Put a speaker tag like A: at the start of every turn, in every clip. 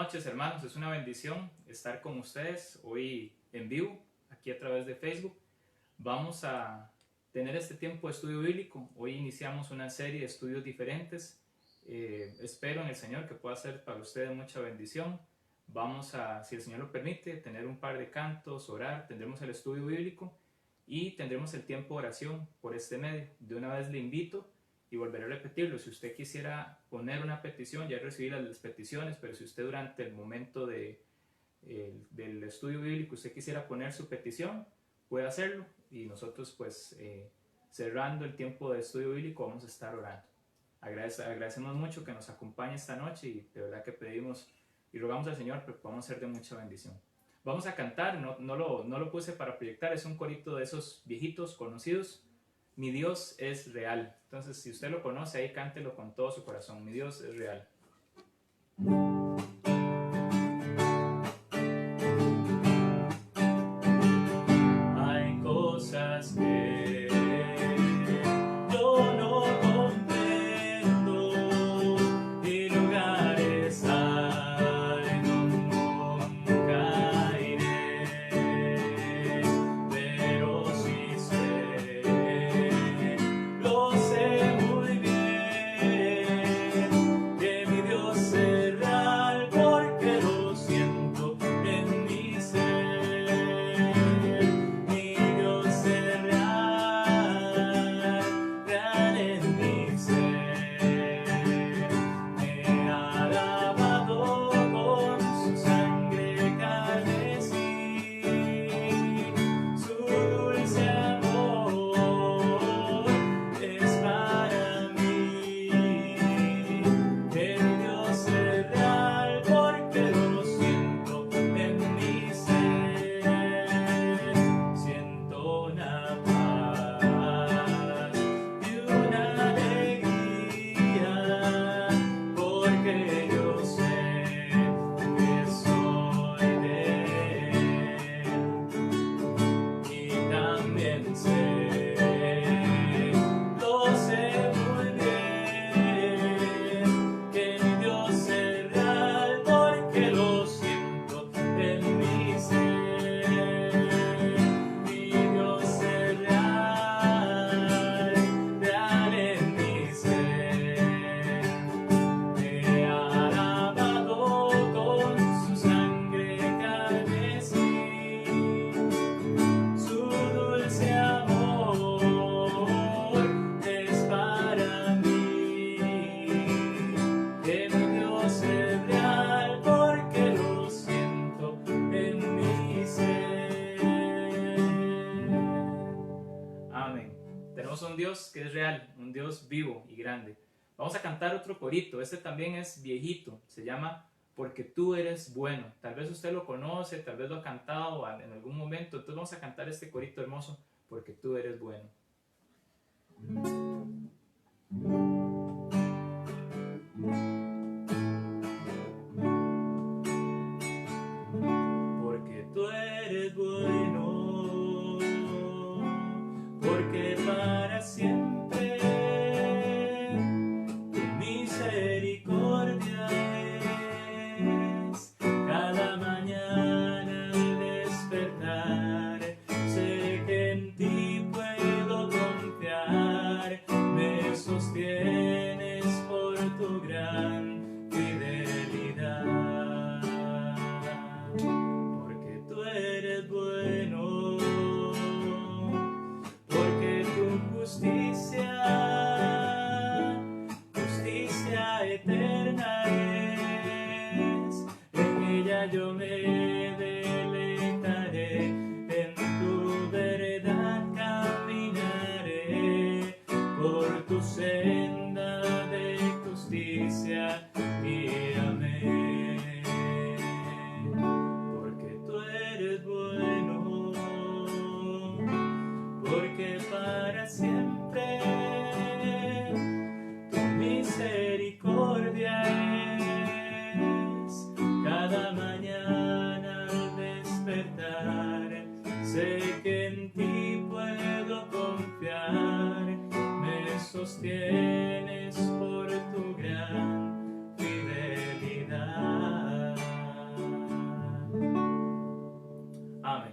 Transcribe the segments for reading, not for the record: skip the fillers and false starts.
A: noches, hermanos. Es una bendición estar con ustedes hoy en vivo, aquí a través de Facebook. Vamos a tener este tiempo de estudio bíblico. Hoy iniciamos una serie de estudios diferentes. Espero en el Señor que pueda ser para ustedes mucha bendición. Vamos a, si el Señor lo permite, tener un par de cantos, orar, tendremos el estudio bíblico y tendremos el tiempo de oración por este medio. De una vez le invito y volveré a repetirlo. Si usted quisiera poner una petición, ya recibí las peticiones, pero si usted durante el momento del estudio bíblico usted quisiera poner su petición, puede hacerlo y nosotros pues cerrando el tiempo de estudio bíblico vamos a estar orando. Agradecemos mucho que nos acompañe esta noche y de verdad que pedimos y rogamos al Señor que podamos ser de mucha bendición. Vamos a cantar, no lo puse para proyectar, es un corito de esos viejitos conocidos. Mi Dios es real. Entonces, si usted lo conoce, ahí cántelo con todo su corazón. Mi Dios es real. Hay cosas que yo no comprendo y lugares hay donde nunca iré, pero sí sé, lo sé muy bien, que mi Dios es real porque lo siento en mi ser. Mi Dios es real, real en mi ser. Me ha lavado con su sangre carmesí, su dulce amor es para mí. Que mi Dios es real porque lo siento en mi ser. Siento una paz y una alegría porque yo sé que soy de Él. Y también sé, lo sé muy bien, que mi Dios es real porque lo siento en mi ser. Mi Dios es real, real en mi ser. Me ha lavado con su sangre carmesí, su dulce amor es para mí. Que mi Dios es real porque lo siento en mi ser. Amén. Tenemos un Dios que es real, un Dios vivo y grande. Vamos a cantar otro corito. Este también es viejito. Se llama Porque tú eres bueno. Tal vez usted lo conoce, tal vez lo ha cantado en algún momento. Entonces vamos a cantar este corito hermoso. Porque tú eres bueno. Porque tú eres bueno, porque para siempre tu misericordia es. Cada mañana al despertar sé que en ti puedo confiar. Me sostienes por tu gran fidelidad. Porque tú eres bueno, porque tu justicia eterna es. En ella yo me deleitaré, en tu verdad caminaré, por tu senda de justicia guíame. Porque tú eres bueno, porque para siempre tu misericordia es. Cada mañana al despertar sé que en ti puedo confiar. Me sostienes por tu gran fidelidad. Amén.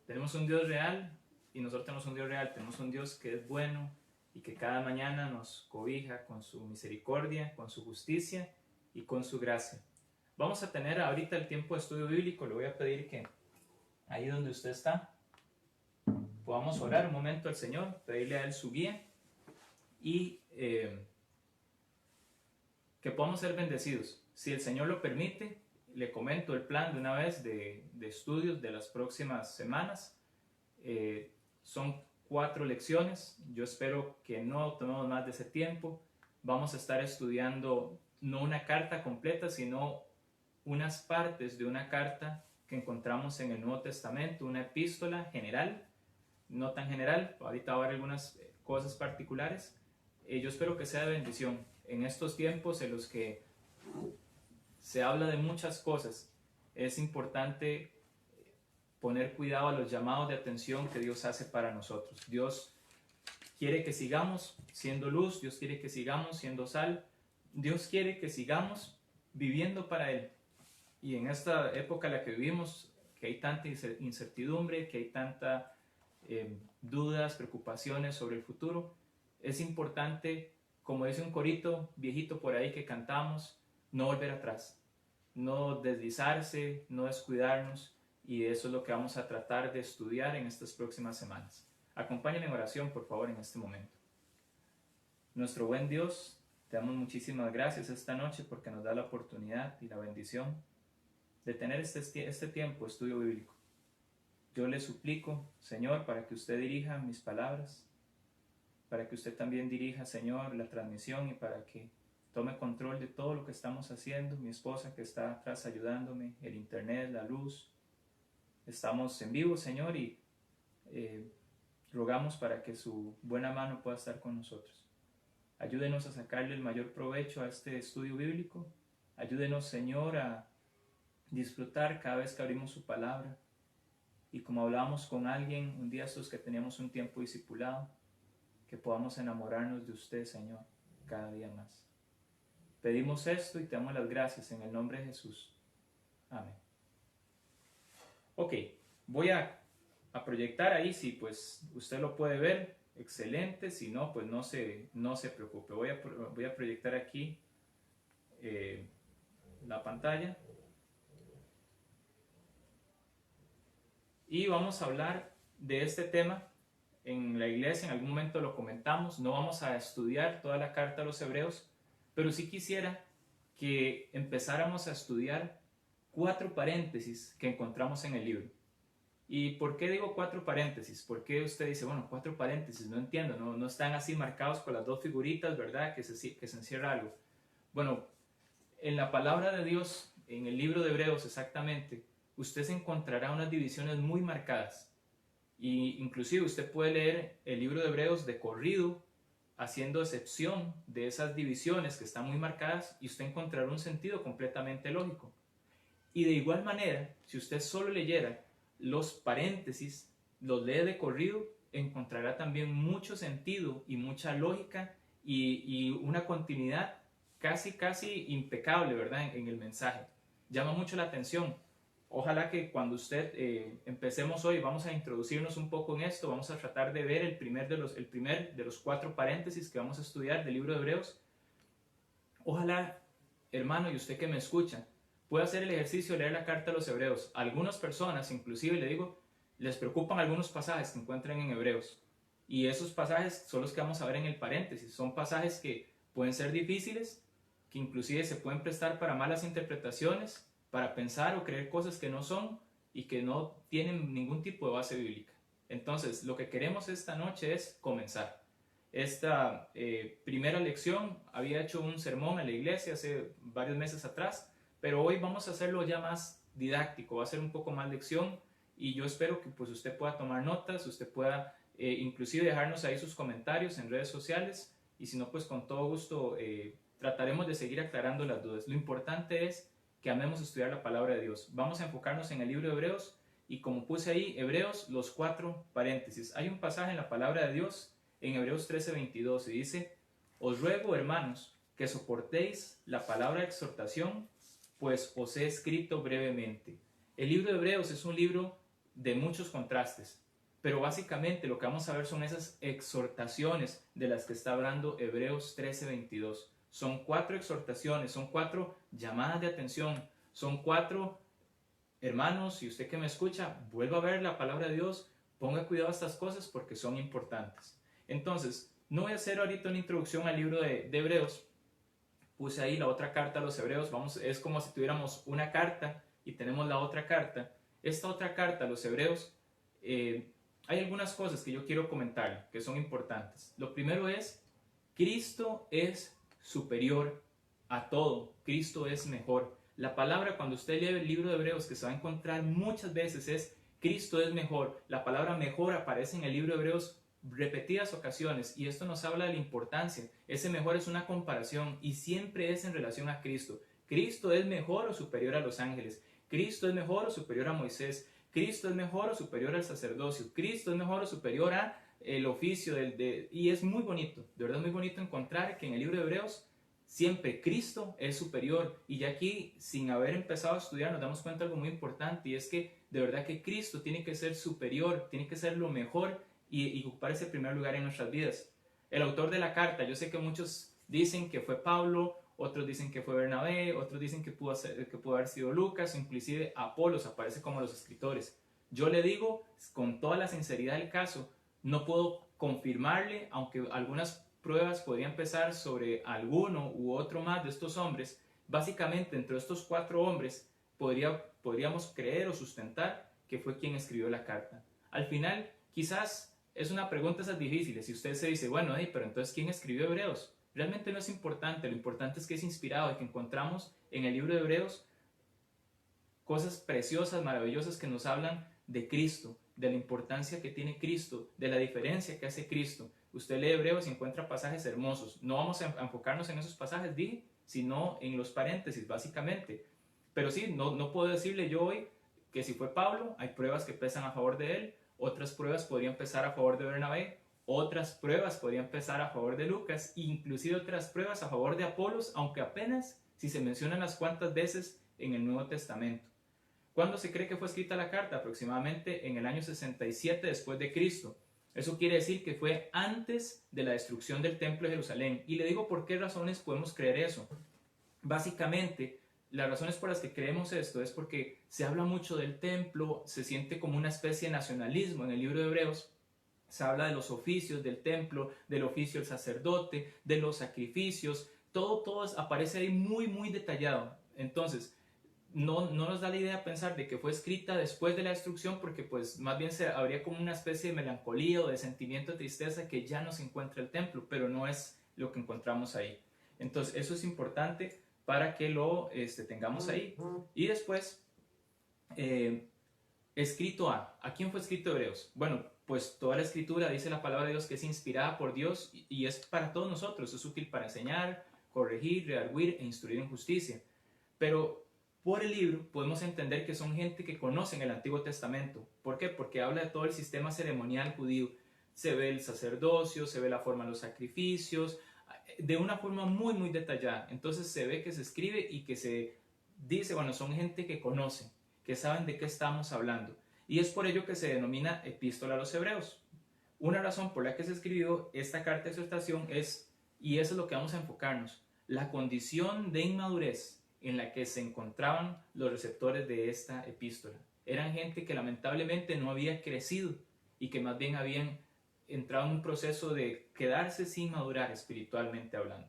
A: Tenemos un Dios real y nosotros tenemos un Dios real. Tenemos un Dios que es bueno y que cada mañana nos cobija con su misericordia, con su justicia y con su gracia. Vamos a tener ahorita el tiempo de estudio bíblico. Le voy a pedir que ahí donde usted está podamos orar un momento al Señor, pedirle a Él su guía y que podamos ser bendecidos. Si el Señor lo permite, le comento el plan de una vez de estudios de las próximas semanas. Son 4 lecciones. Yo espero que no tomemos más de ese tiempo. Vamos a estar estudiando no una carta completa, sino unas partes de una carta que encontramos en el Nuevo Testamento, una epístola general, no tan general. Ahorita va a haber algunas cosas particulares. Yo espero que sea de bendición en estos tiempos en los que se habla de muchas cosas. Es importante poner cuidado a los llamados de atención que Dios hace para nosotros. Dios quiere que sigamos siendo luz, Dios quiere que sigamos siendo sal, Dios quiere que sigamos viviendo para Él. Y en esta época en la que vivimos, que hay tanta incertidumbre, que hay tantas dudas, preocupaciones sobre el futuro, es importante, como dice un corito viejito por ahí que cantamos, no volver atrás, no deslizarse, no descuidarnos, y eso es lo que vamos a tratar de estudiar en estas próximas semanas. Acompáñenme en oración, por favor, en este momento. Nuestro buen Dios, te damos muchísimas gracias esta noche porque nos da la oportunidad y la bendición de tener este tiempo de estudio bíblico. Yo le suplico, Señor, para que usted dirija mis palabras, para que usted también dirija, Señor, la transmisión y para que tome control de todo lo que estamos haciendo. Mi esposa que está atrás ayudándome, el internet, la luz. Estamos en vivo, Señor, y rogamos para que su buena mano pueda estar con nosotros. Ayúdenos a sacarle el mayor provecho a este estudio bíblico. Ayúdenos, Señor, a disfrutar cada vez que abrimos su palabra. Y como hablábamos con alguien un día estos que teníamos un tiempo discipulado, que podamos enamorarnos de usted, Señor, cada día más. Pedimos esto y te damos las gracias en el nombre de Jesús. Amén. Ok, voy a proyectar ahí, si pues usted lo puede ver, excelente, si no, pues no se preocupe. Voy a proyectar aquí la pantalla. Y vamos a hablar de este tema en la iglesia, en algún momento lo comentamos, no vamos a estudiar toda la carta a los Hebreos, pero sí quisiera que empezáramos a estudiar 4 paréntesis que encontramos en el libro. ¿Y por qué digo 4 paréntesis? ¿Por qué usted dice, bueno, 4 paréntesis? No entiendo, no están así marcados con las 2 figuritas, ¿verdad? Que se encierra algo. Bueno, en la palabra de Dios, en el libro de Hebreos exactamente, usted se encontrará unas divisiones muy marcadas. Y inclusive usted puede leer el libro de Hebreos de corrido, haciendo excepción de esas divisiones que están muy marcadas, y usted encontrará un sentido completamente lógico. Y de igual manera, si usted solo leyera los paréntesis, los lee de corrido, encontrará también mucho sentido y mucha lógica y una continuidad casi impecable, ¿verdad? En el mensaje. Llama mucho la atención. Ojalá que cuando usted empecemos hoy, vamos a introducirnos un poco en esto, vamos a tratar de ver el primer de los 4 paréntesis que vamos a estudiar del libro de Hebreos. Ojalá, hermano, y usted que me escucha, pueda hacer el ejercicio de leer la carta a los Hebreos. Algunas personas, inclusive le digo, les preocupan algunos pasajes que encuentran en Hebreos. Y esos pasajes son los que vamos a ver en el paréntesis. Son pasajes que pueden ser difíciles, que inclusive se pueden prestar para malas interpretaciones, para pensar o creer cosas que no son y que no tienen ningún tipo de base bíblica. Entonces, lo que queremos esta noche es comenzar. Esta primera lección, había hecho un sermón en la iglesia hace varios meses atrás, pero hoy vamos a hacerlo ya más didáctico, va a ser un poco más lección, y yo espero que pues usted pueda tomar notas, usted pueda inclusive dejarnos ahí sus comentarios en redes sociales, y si no, pues con todo gusto trataremos de seguir aclarando las dudas. Lo importante es que amemos estudiar la palabra de Dios. Vamos a enfocarnos en el libro de Hebreos, y como puse ahí, Hebreos, los 4 paréntesis. Hay un pasaje en la palabra de Dios, en Hebreos 13:22, y dice: os ruego, hermanos, que soportéis la palabra de exhortación, pues os he escrito brevemente. El libro de Hebreos es un libro de muchos contrastes. Pero básicamente lo que vamos a ver son esas exhortaciones de las que está hablando Hebreos 13:22. Son 4 exhortaciones, son 4 llamadas de atención, son 4, hermanos, y usted que me escucha, vuelva a ver la palabra de Dios, ponga cuidado a estas cosas porque son importantes. Entonces, no voy a hacer ahorita una introducción al libro de Hebreos. Puse ahí la otra carta a los Hebreos, es como si tuviéramos una carta y tenemos la otra carta. Esta otra carta a los Hebreos, hay algunas cosas que yo quiero comentar que son importantes. Lo primero es, Cristo es superior a todo, Cristo es mejor. La palabra, cuando usted lee el libro de Hebreos, que se va a encontrar muchas veces, es Cristo es mejor. La palabra mejor aparece en el libro de Hebreos repetidas ocasiones, y esto nos habla de la importancia. Ese mejor es una comparación y siempre es en relación a Cristo. Cristo es mejor o superior a los ángeles. Cristo es mejor o superior a Moisés. Cristo es mejor o superior al sacerdocio. Cristo es mejor o superior a el oficio y es muy bonito, de verdad es muy bonito encontrar que en el libro de Hebreos siempre Cristo es superior. Y ya aquí, sin haber empezado a estudiar, nos damos cuenta de algo muy importante, y es que de verdad que Cristo tiene que ser superior, tiene que ser lo mejor y ocupar ese primer lugar en nuestras vidas. El autor de la carta, yo sé que muchos dicen que fue Pablo, otros dicen que fue Bernabé, otros dicen que pudo haber sido Lucas, inclusive Apolos aparece como los escritores. Yo le digo con toda la sinceridad del caso, no puedo confirmarle, aunque algunas pruebas podrían empezar sobre alguno u otro más de estos hombres. Básicamente, entre estos 4 hombres, podríamos creer o sustentar que fue quien escribió la carta. Al final, quizás es una pregunta esas difíciles. Si usted se dice, bueno, pero entonces, ¿quién escribió Hebreos? Realmente no es importante. Lo importante es que es inspirado y que encontramos en el libro de Hebreos cosas preciosas, maravillosas que nos hablan de Cristo, de la importancia que tiene Cristo, de la diferencia que hace Cristo. Usted lee Hebreos y encuentra pasajes hermosos. No vamos a enfocarnos en esos pasajes, dije, sino en los paréntesis, básicamente. Pero sí, no puedo decirle yo hoy que si fue Pablo, hay pruebas que pesan a favor de él, otras pruebas podrían pesar a favor de Bernabé, otras pruebas podrían pesar a favor de Lucas, inclusive otras pruebas a favor de Apolos, aunque apenas si se mencionan las cuantas veces en el Nuevo Testamento. ¿Cuándo se cree que fue escrita la carta? Aproximadamente en el año 67 después de Cristo. Eso quiere decir que fue antes de la destrucción del Templo de Jerusalén. Y le digo por qué razones podemos creer eso. Básicamente, las razones por las que creemos esto es porque se habla mucho del templo, se siente como una especie de nacionalismo en el libro de Hebreos. Se habla de los oficios del templo, del oficio del sacerdote, de los sacrificios. Todo aparece ahí muy detallado. Entonces, no nos da la idea pensar de que fue escrita después de la destrucción, porque pues más bien habría como una especie de melancolía o de sentimiento de tristeza que ya no se encuentra el templo, pero no es lo que encontramos ahí. Entonces eso es importante para que lo tengamos ahí. Y después, escrito ¿a quién fue escrito Hebreos? Bueno, pues toda la escritura, dice la palabra de Dios, que es inspirada por Dios y es para todos nosotros, es útil para enseñar, corregir, redarguir e instruir en justicia. Pero por el libro podemos entender que son gente que conocen el Antiguo Testamento. ¿Por qué? Porque habla de todo el sistema ceremonial judío. Se ve el sacerdocio, se ve la forma de los sacrificios, de una forma muy detallada. Entonces se ve que se escribe y que se dice, bueno, son gente que conoce, que saben de qué estamos hablando. Y es por ello que se denomina Epístola a los Hebreos. Una razón por la que se escribió esta carta de exhortación es, y eso es lo que vamos a enfocarnos, la condición de inmadurez en la que se encontraban los receptores de esta epístola. Eran gente que lamentablemente no había crecido y que más bien habían entrado en un proceso de quedarse sin madurar espiritualmente hablando.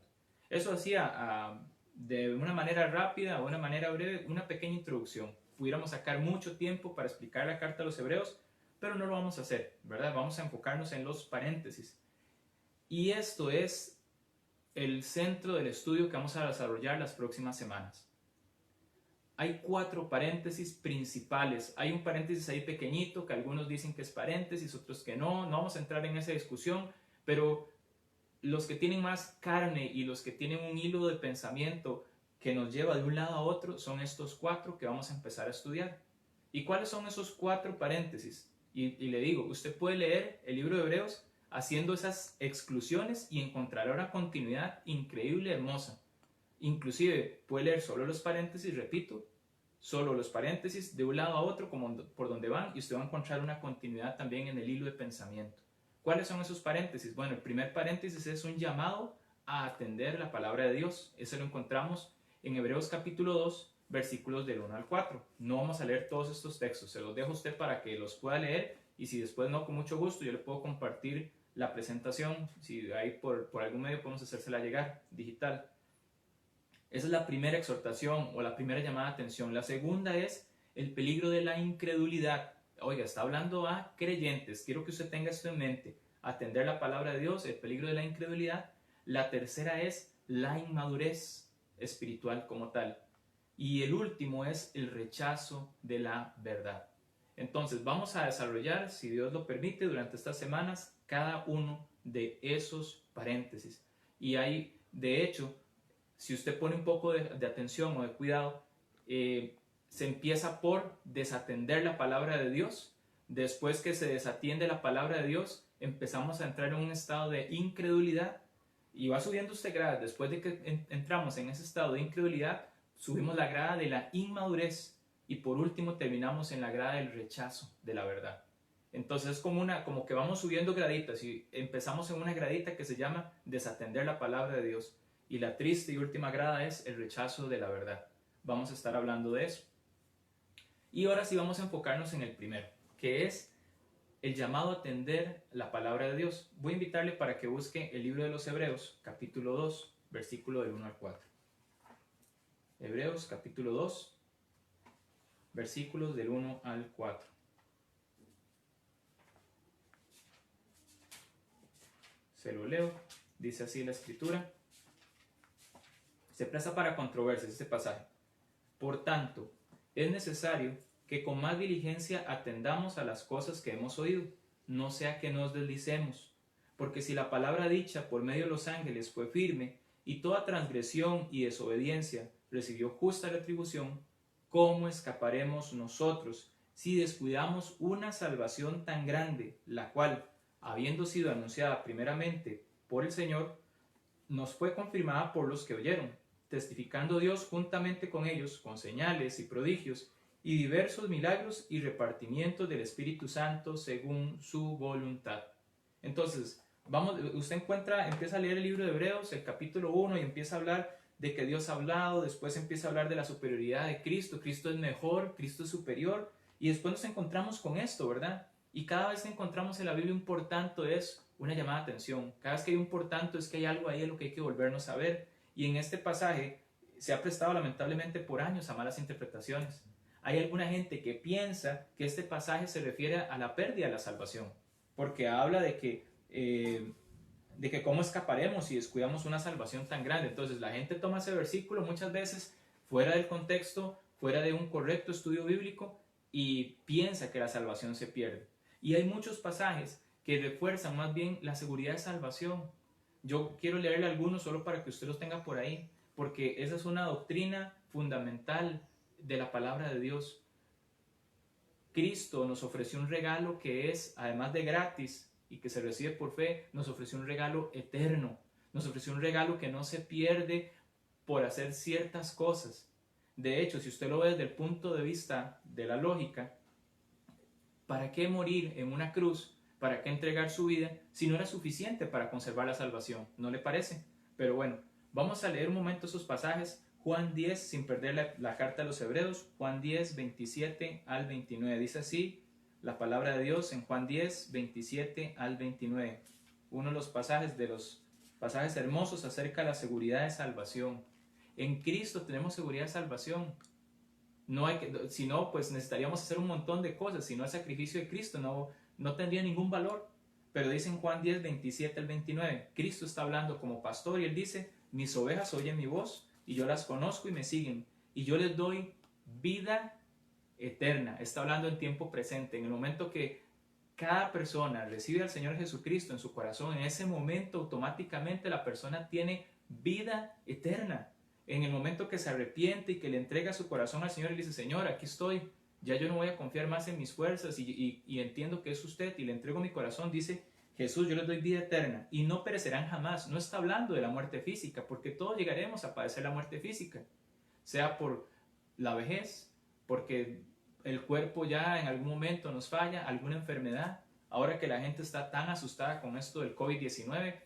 A: Eso hacía de una manera rápida, o una manera breve, una pequeña introducción. Pudiéramos sacar mucho tiempo para explicar la carta a los Hebreos, pero no lo vamos a hacer, ¿verdad? Vamos a enfocarnos en los paréntesis. Y esto es el centro del estudio que vamos a desarrollar las próximas semanas. Hay 4 paréntesis principales. Hay un paréntesis ahí pequeñito que algunos dicen que es paréntesis, otros que no. No vamos a entrar en esa discusión, pero los que tienen más carne y los que tienen un hilo de pensamiento que nos lleva de un lado a otro son estos 4 que vamos a empezar a estudiar. ¿Y cuáles son esos 4 paréntesis? Y le digo, usted puede leer el libro de Hebreos haciendo esas exclusiones y encontrará una continuidad increíble, hermosa. Inclusive puede leer solo los paréntesis, repito, solo los paréntesis de un lado a otro como por donde van, y usted va a encontrar una continuidad también en el hilo de pensamiento. ¿Cuáles son esos paréntesis? Bueno, el primer paréntesis es un llamado a atender la palabra de Dios. Ese lo encontramos en Hebreos capítulo 2, versículos del 1 al 4. No vamos a leer todos estos textos, se los dejo a usted para que los pueda leer, y si después no, con mucho gusto yo le puedo compartir la presentación, si ahí por algún medio podemos hacérsela llegar digital. Esa es la primera exhortación o la primera llamada de atención. La segunda es el peligro de la incredulidad. Oiga, está hablando a creyentes, quiero que usted tenga esto en mente: atender la palabra de Dios, el peligro de la incredulidad. La tercera es la inmadurez espiritual como tal. Y el último es el rechazo de la verdad. Entonces vamos a desarrollar, si Dios lo permite, durante estas semanas cada uno de esos paréntesis. Y hay, de hecho, si usted pone un poco de atención o de cuidado, se empieza por desatender la palabra de Dios. Después que se desatiende la palabra de Dios, empezamos a entrar en un estado de incredulidad, y va subiendo usted gradas. Después de que entramos en ese estado de incredulidad, subimos la grada de la inmadurez, y por último terminamos en la grada del rechazo de la verdad. Entonces es como que vamos subiendo graditas, y empezamos en una gradita que se llama desatender la palabra de Dios, y la triste y última grada es el rechazo de la verdad. Vamos a estar hablando de eso. Y ahora sí vamos a enfocarnos en el primero, que es el llamado a atender la palabra de Dios. Voy a invitarle para que busque el libro de los Hebreos, capítulo 2, versículo del 1 al 4. Hebreos, capítulo 2, versículos del 1 al 4. Se lo leo. Dice así la escritura. Se presta para controversias este pasaje. Por tanto, es necesario que con más diligencia atendamos a las cosas que hemos oído, no sea que nos deslicemos. Porque si la palabra dicha por medio de los ángeles fue firme, y toda transgresión y desobediencia recibió justa retribución, ¿cómo escaparemos nosotros si descuidamos una salvación tan grande, la cual, habiendo sido anunciada primeramente por el Señor, nos fue confirmada por los que oyeron, testificando Dios juntamente con ellos con señales y prodigios y diversos milagros y repartimientos del Espíritu Santo según su voluntad? Entonces, usted empieza a leer el libro de Hebreos, el capítulo 1, y empieza a hablar de que Dios ha hablado. Después empieza a hablar de la superioridad de Cristo. Cristo es mejor, Cristo es superior, y después nos encontramos con esto, ¿verdad? Y cada vez que encontramos en la Biblia un por tanto es una llamada de atención. Cada vez que hay un por tanto es que hay algo ahí de lo que hay que volvernos a ver. Y en este pasaje se ha prestado lamentablemente por años a malas interpretaciones. Hay alguna gente que piensa que este pasaje se refiere a la pérdida de la salvación, porque habla de que cómo escaparemos si descuidamos una salvación tan grande. Entonces la gente toma ese versículo muchas veces fuera del contexto, fuera de un correcto estudio bíblico, y piensa que la salvación se pierde. Y hay muchos pasajes que refuerzan más bien la seguridad de salvación. Yo quiero leerle algunos solo para que usted los tenga por ahí, porque esa es una doctrina fundamental de la palabra de Dios. Cristo nos ofreció un regalo que es, además de gratis y que se recibe por fe, nos ofreció un regalo eterno. Nos ofreció un regalo que no se pierde por hacer ciertas cosas. De hecho, si usted lo ve desde el punto de vista de la lógica, ¿para qué morir en una cruz? ¿Para qué entregar su vida si no era suficiente para conservar la salvación? ¿No le parece? Pero bueno, vamos a leer un momento esos pasajes. Juan 10, sin perder la carta de los Hebreos, Juan 10, 27 al 29. Dice así la palabra de Dios en Juan 10, 27 al 29. Uno de los pasajes hermosos acerca de la seguridad de salvación. En Cristo tenemos seguridad de salvación. Si no, pues necesitaríamos hacer un montón de cosas. Si no, el sacrificio de Cristo no tendría ningún valor. Pero dice en Juan 10, 27 al 29, Cristo está hablando como pastor y él dice: mis ovejas oyen mi voz y yo las conozco y me siguen, y yo les doy vida eterna. Está hablando en tiempo presente. En el momento que cada persona recibe al Señor Jesucristo en su corazón, en ese momento automáticamente la persona tiene vida eterna. En el momento que se arrepiente y que le entrega su corazón al Señor y le dice: Señor, aquí estoy, ya yo no voy a confiar más en mis fuerzas y entiendo que es usted, y le entrego mi corazón, dice Jesús: yo les doy vida eterna y no perecerán jamás. No está hablando de la muerte física, porque todos llegaremos a padecer la muerte física, sea por la vejez porque el cuerpo ya en algún momento nos falla, alguna enfermedad. Ahora que la gente está tan asustada con esto del COVID-19,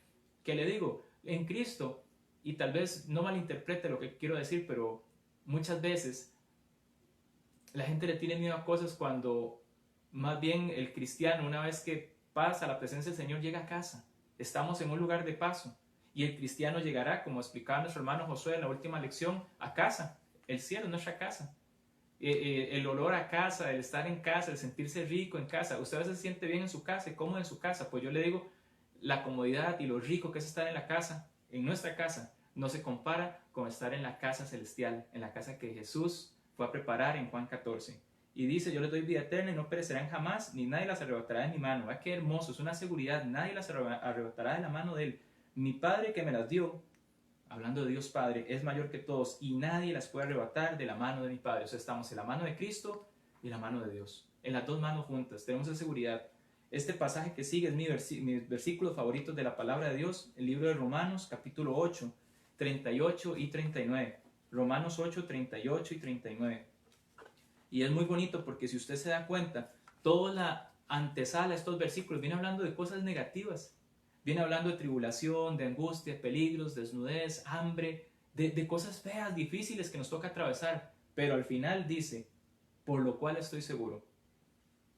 A: que le digo, en Cristo, y tal vez no malinterprete lo que quiero decir, pero muchas veces la gente le tiene miedo a cosas cuando más bien el cristiano, una vez que pasa a la presencia del Señor, llega a casa. Estamos en un lugar de paso y el cristiano llegará, como explicaba nuestro hermano Josué en la última lección, a casa. El cielo es nuestra casa. El olor a casa, el estar en casa, el sentirse rico en casa. Usted a veces se siente bien en su casa, cómodo en su casa. Pues yo le digo, la comodidad y lo rico que es estar en la casa, en nuestra casa, no se compara con estar en la casa celestial, en la casa que Jesús fue a preparar en Juan 14. Y dice, yo les doy vida eterna y no perecerán jamás, ni nadie las arrebatará de mi mano. ¿Verdad qué hermoso? Es una seguridad, nadie las arrebatará de la mano de Él. Mi Padre que me las dio, hablando de Dios Padre, es mayor que todos y nadie las puede arrebatar de la mano de mi Padre. O sea, estamos en la mano de Cristo y en la mano de Dios. En las dos manos juntas, tenemos esa seguridad. Este pasaje que sigue es mis versículos favoritos de la palabra de Dios, el libro de Romanos, capítulo 8, 38 y 39. Romanos 8, 38 y 39. Y es muy bonito porque si usted se da cuenta, toda la antesala de estos versículos viene hablando de cosas negativas. Viene hablando de tribulación, de angustia, peligros, desnudez, hambre, de cosas feas, difíciles que nos toca atravesar. Pero al final dice, por lo cual estoy seguro,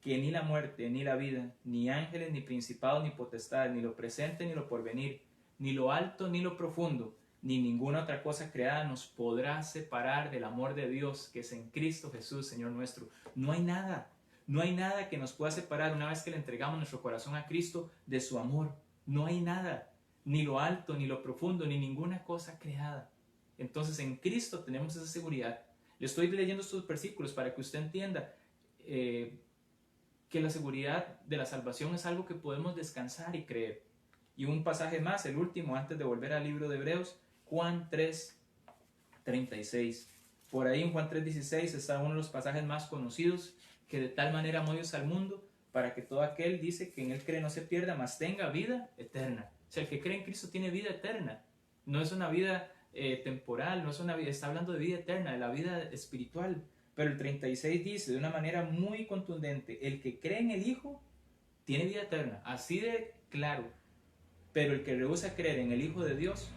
A: que ni la muerte, ni la vida, ni ángeles, ni principados, ni potestades, ni lo presente, ni lo porvenir, ni lo alto, ni lo profundo, ni ninguna otra cosa creada nos podrá separar del amor de Dios que es en Cristo Jesús, Señor nuestro. No hay nada que nos pueda separar una vez que le entregamos nuestro corazón a Cristo de su amor. No hay nada, ni lo alto, ni lo profundo, ni ninguna cosa creada. Entonces en Cristo tenemos esa seguridad. Le estoy leyendo estos versículos para que usted entienda que la seguridad de la salvación es algo que podemos descansar y creer. Y un pasaje más, el último, antes de volver al libro de Hebreos, Juan 3, 36. Por ahí en Juan 3, 16 está uno de los pasajes más conocidos, que de tal manera amó Dios al mundo, para que todo aquel, dice, que en él cree no se pierda, mas tenga vida eterna. O sea, el que cree en Cristo tiene vida eterna. No es una vida temporal, no es una vida, está hablando de vida eterna, de la vida espiritual. Pero el 36 dice de una manera muy contundente, el que cree en el Hijo tiene vida eterna, así de claro. Pero el que rehúsa creer en el Hijo de Dios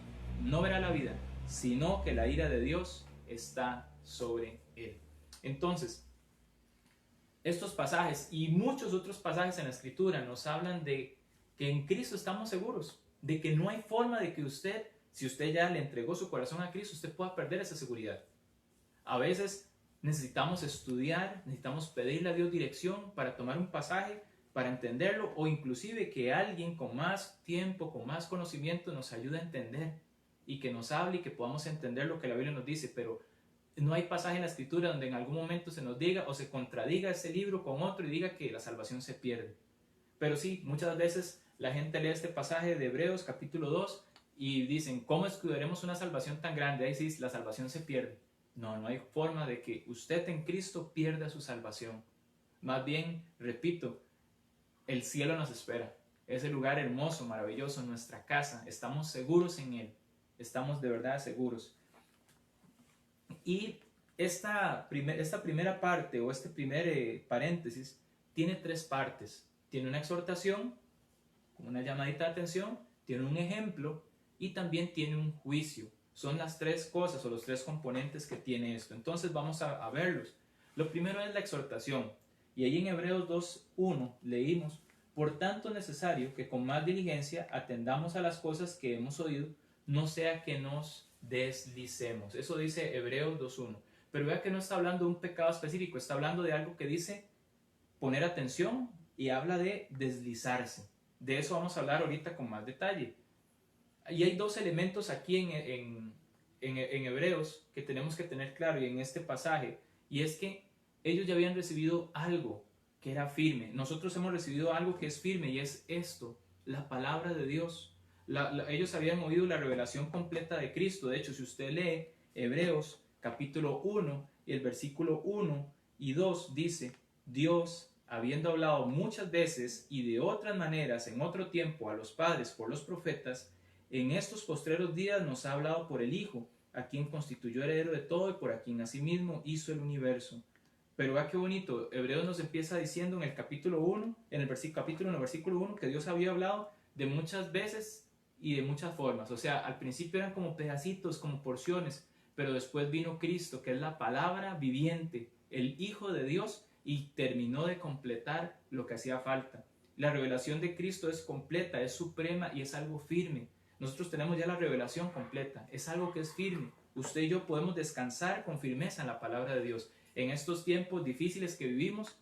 A: no verá la vida, sino que la ira de Dios está sobre él. Entonces, estos pasajes y muchos otros pasajes en la Escritura nos hablan de que en Cristo estamos seguros, de que no hay forma de que usted, si usted ya le entregó su corazón a Cristo, usted pueda perder esa seguridad. A veces necesitamos estudiar, necesitamos pedirle a Dios dirección para tomar un pasaje, para entenderlo, o inclusive que alguien con más tiempo, con más conocimiento nos ayude a entender y que nos hable y que podamos entender lo que la Biblia nos dice. Pero no hay pasaje en la Escritura donde en algún momento se nos diga o se contradiga ese libro con otro y diga que la salvación se pierde. Pero sí, muchas veces la gente lee este pasaje de Hebreos capítulo 2 y dicen, ¿cómo escudaremos una salvación tan grande? Ahí sí, la salvación se pierde. No hay forma de que usted en Cristo pierda su salvación. Más bien, repito, el cielo nos espera. Ese lugar hermoso, maravilloso, nuestra casa. Estamos seguros en Él. Estamos de verdad seguros. Y esta primera parte o este primer paréntesis tiene tres partes. Tiene una exhortación, como una llamadita de atención, tiene un ejemplo y también tiene un juicio. Son las tres cosas o los tres componentes que tiene esto. Entonces vamos a verlos. Lo primero es la exhortación. Y ahí en Hebreos 2:1 leímos, por tanto es necesario que con más diligencia atendamos a las cosas que hemos oído, no sea que nos deslicemos. Eso dice Hebreos 2:1. Pero vea que no está hablando de un pecado específico, está hablando de algo que dice poner atención y habla de deslizarse. De eso vamos a hablar ahorita con más detalle. Y hay dos elementos aquí en Hebreos que tenemos que tener claro y en este pasaje, y es que ellos ya habían recibido algo que era firme. Nosotros hemos recibido algo que es firme y es esto, la palabra de Dios. Ellos habían oído la revelación completa de Cristo. De hecho, si usted lee Hebreos capítulo 1 y el versículo 1 y 2 dice, Dios, habiendo hablado muchas veces y de otras maneras en otro tiempo a los padres por los profetas, en estos postreros días nos ha hablado por el Hijo, a quien constituyó heredero de todo y por a quien asimismo hizo el universo. Pero vea qué bonito, Hebreos nos empieza diciendo en el capítulo 1, en el capítulo 1, versículo 1, que Dios había hablado de muchas veces y de muchas formas. O sea, al principio eran como pedacitos, como porciones, pero después vino Cristo, que es la palabra viviente, el Hijo de Dios, y terminó de completar lo que hacía falta. La revelación de Cristo es completa, es suprema y es algo firme. Nosotros tenemos ya la revelación completa, es algo que es firme. Usted y yo podemos descansar con firmeza en la palabra de Dios. En estos tiempos difíciles que vivimos,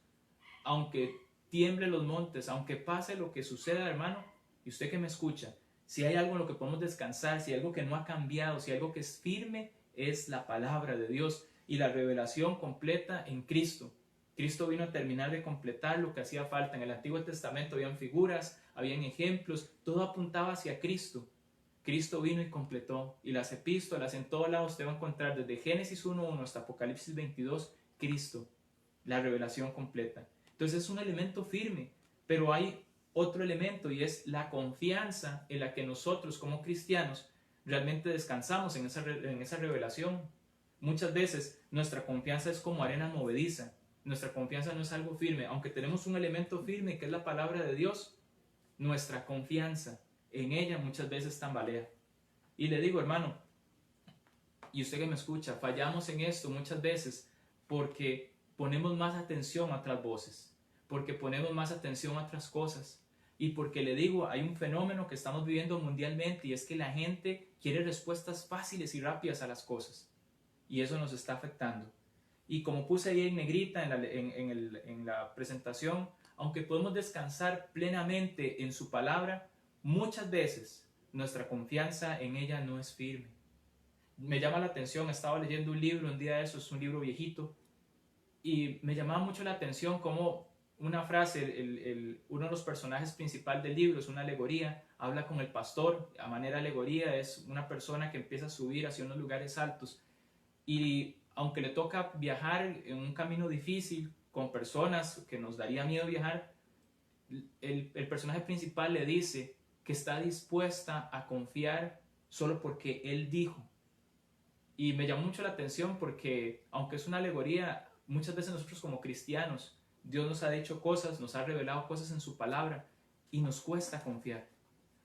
A: aunque tiemble los montes, aunque pase lo que suceda, hermano, y usted que me escucha, si hay algo en lo que podemos descansar, si hay algo que no ha cambiado, si hay algo que es firme, es la palabra de Dios y la revelación completa en Cristo. Cristo vino a terminar de completar lo que hacía falta. En el Antiguo Testamento habían figuras, habían ejemplos, todo apuntaba hacia Cristo. Cristo vino y completó. Y las epístolas en todos lados usted va a encontrar desde Génesis 1.1 hasta Apocalipsis 22, Cristo, la revelación completa. Entonces es un elemento firme, pero hay otro elemento y es la confianza en la que nosotros como cristianos realmente descansamos en esa revelación. Muchas veces nuestra confianza es como arena movediza. Nuestra confianza no es algo firme. Aunque tenemos un elemento firme que es la palabra de Dios, nuestra confianza en ella muchas veces tambalea. Y le digo, hermano, y usted que me escucha, fallamos en esto muchas veces porque ponemos más atención a otras voces, porque ponemos más atención a otras cosas. Y porque le digo, hay un fenómeno que estamos viviendo mundialmente y es que la gente quiere respuestas fáciles y rápidas a las cosas. Y eso nos está afectando. Y como puse ahí en negrita en la presentación, aunque podemos descansar plenamente en su palabra, muchas veces nuestra confianza en ella no es firme. Me llama la atención, estaba leyendo un libro un día de esos, es un libro viejito, y me llamaba mucho la atención cómo una frase, uno de los personajes principales del libro, es una alegoría, habla con el pastor, a manera de alegoría es una persona que empieza a subir hacia unos lugares altos, y aunque le toca viajar en un camino difícil, con personas que nos daría miedo viajar, el personaje principal le dice que está dispuesta a confiar solo porque él dijo. Y me llamó mucho la atención porque, aunque es una alegoría, muchas veces nosotros como cristianos, Dios nos ha dicho cosas, nos ha revelado cosas en su palabra y nos cuesta confiar,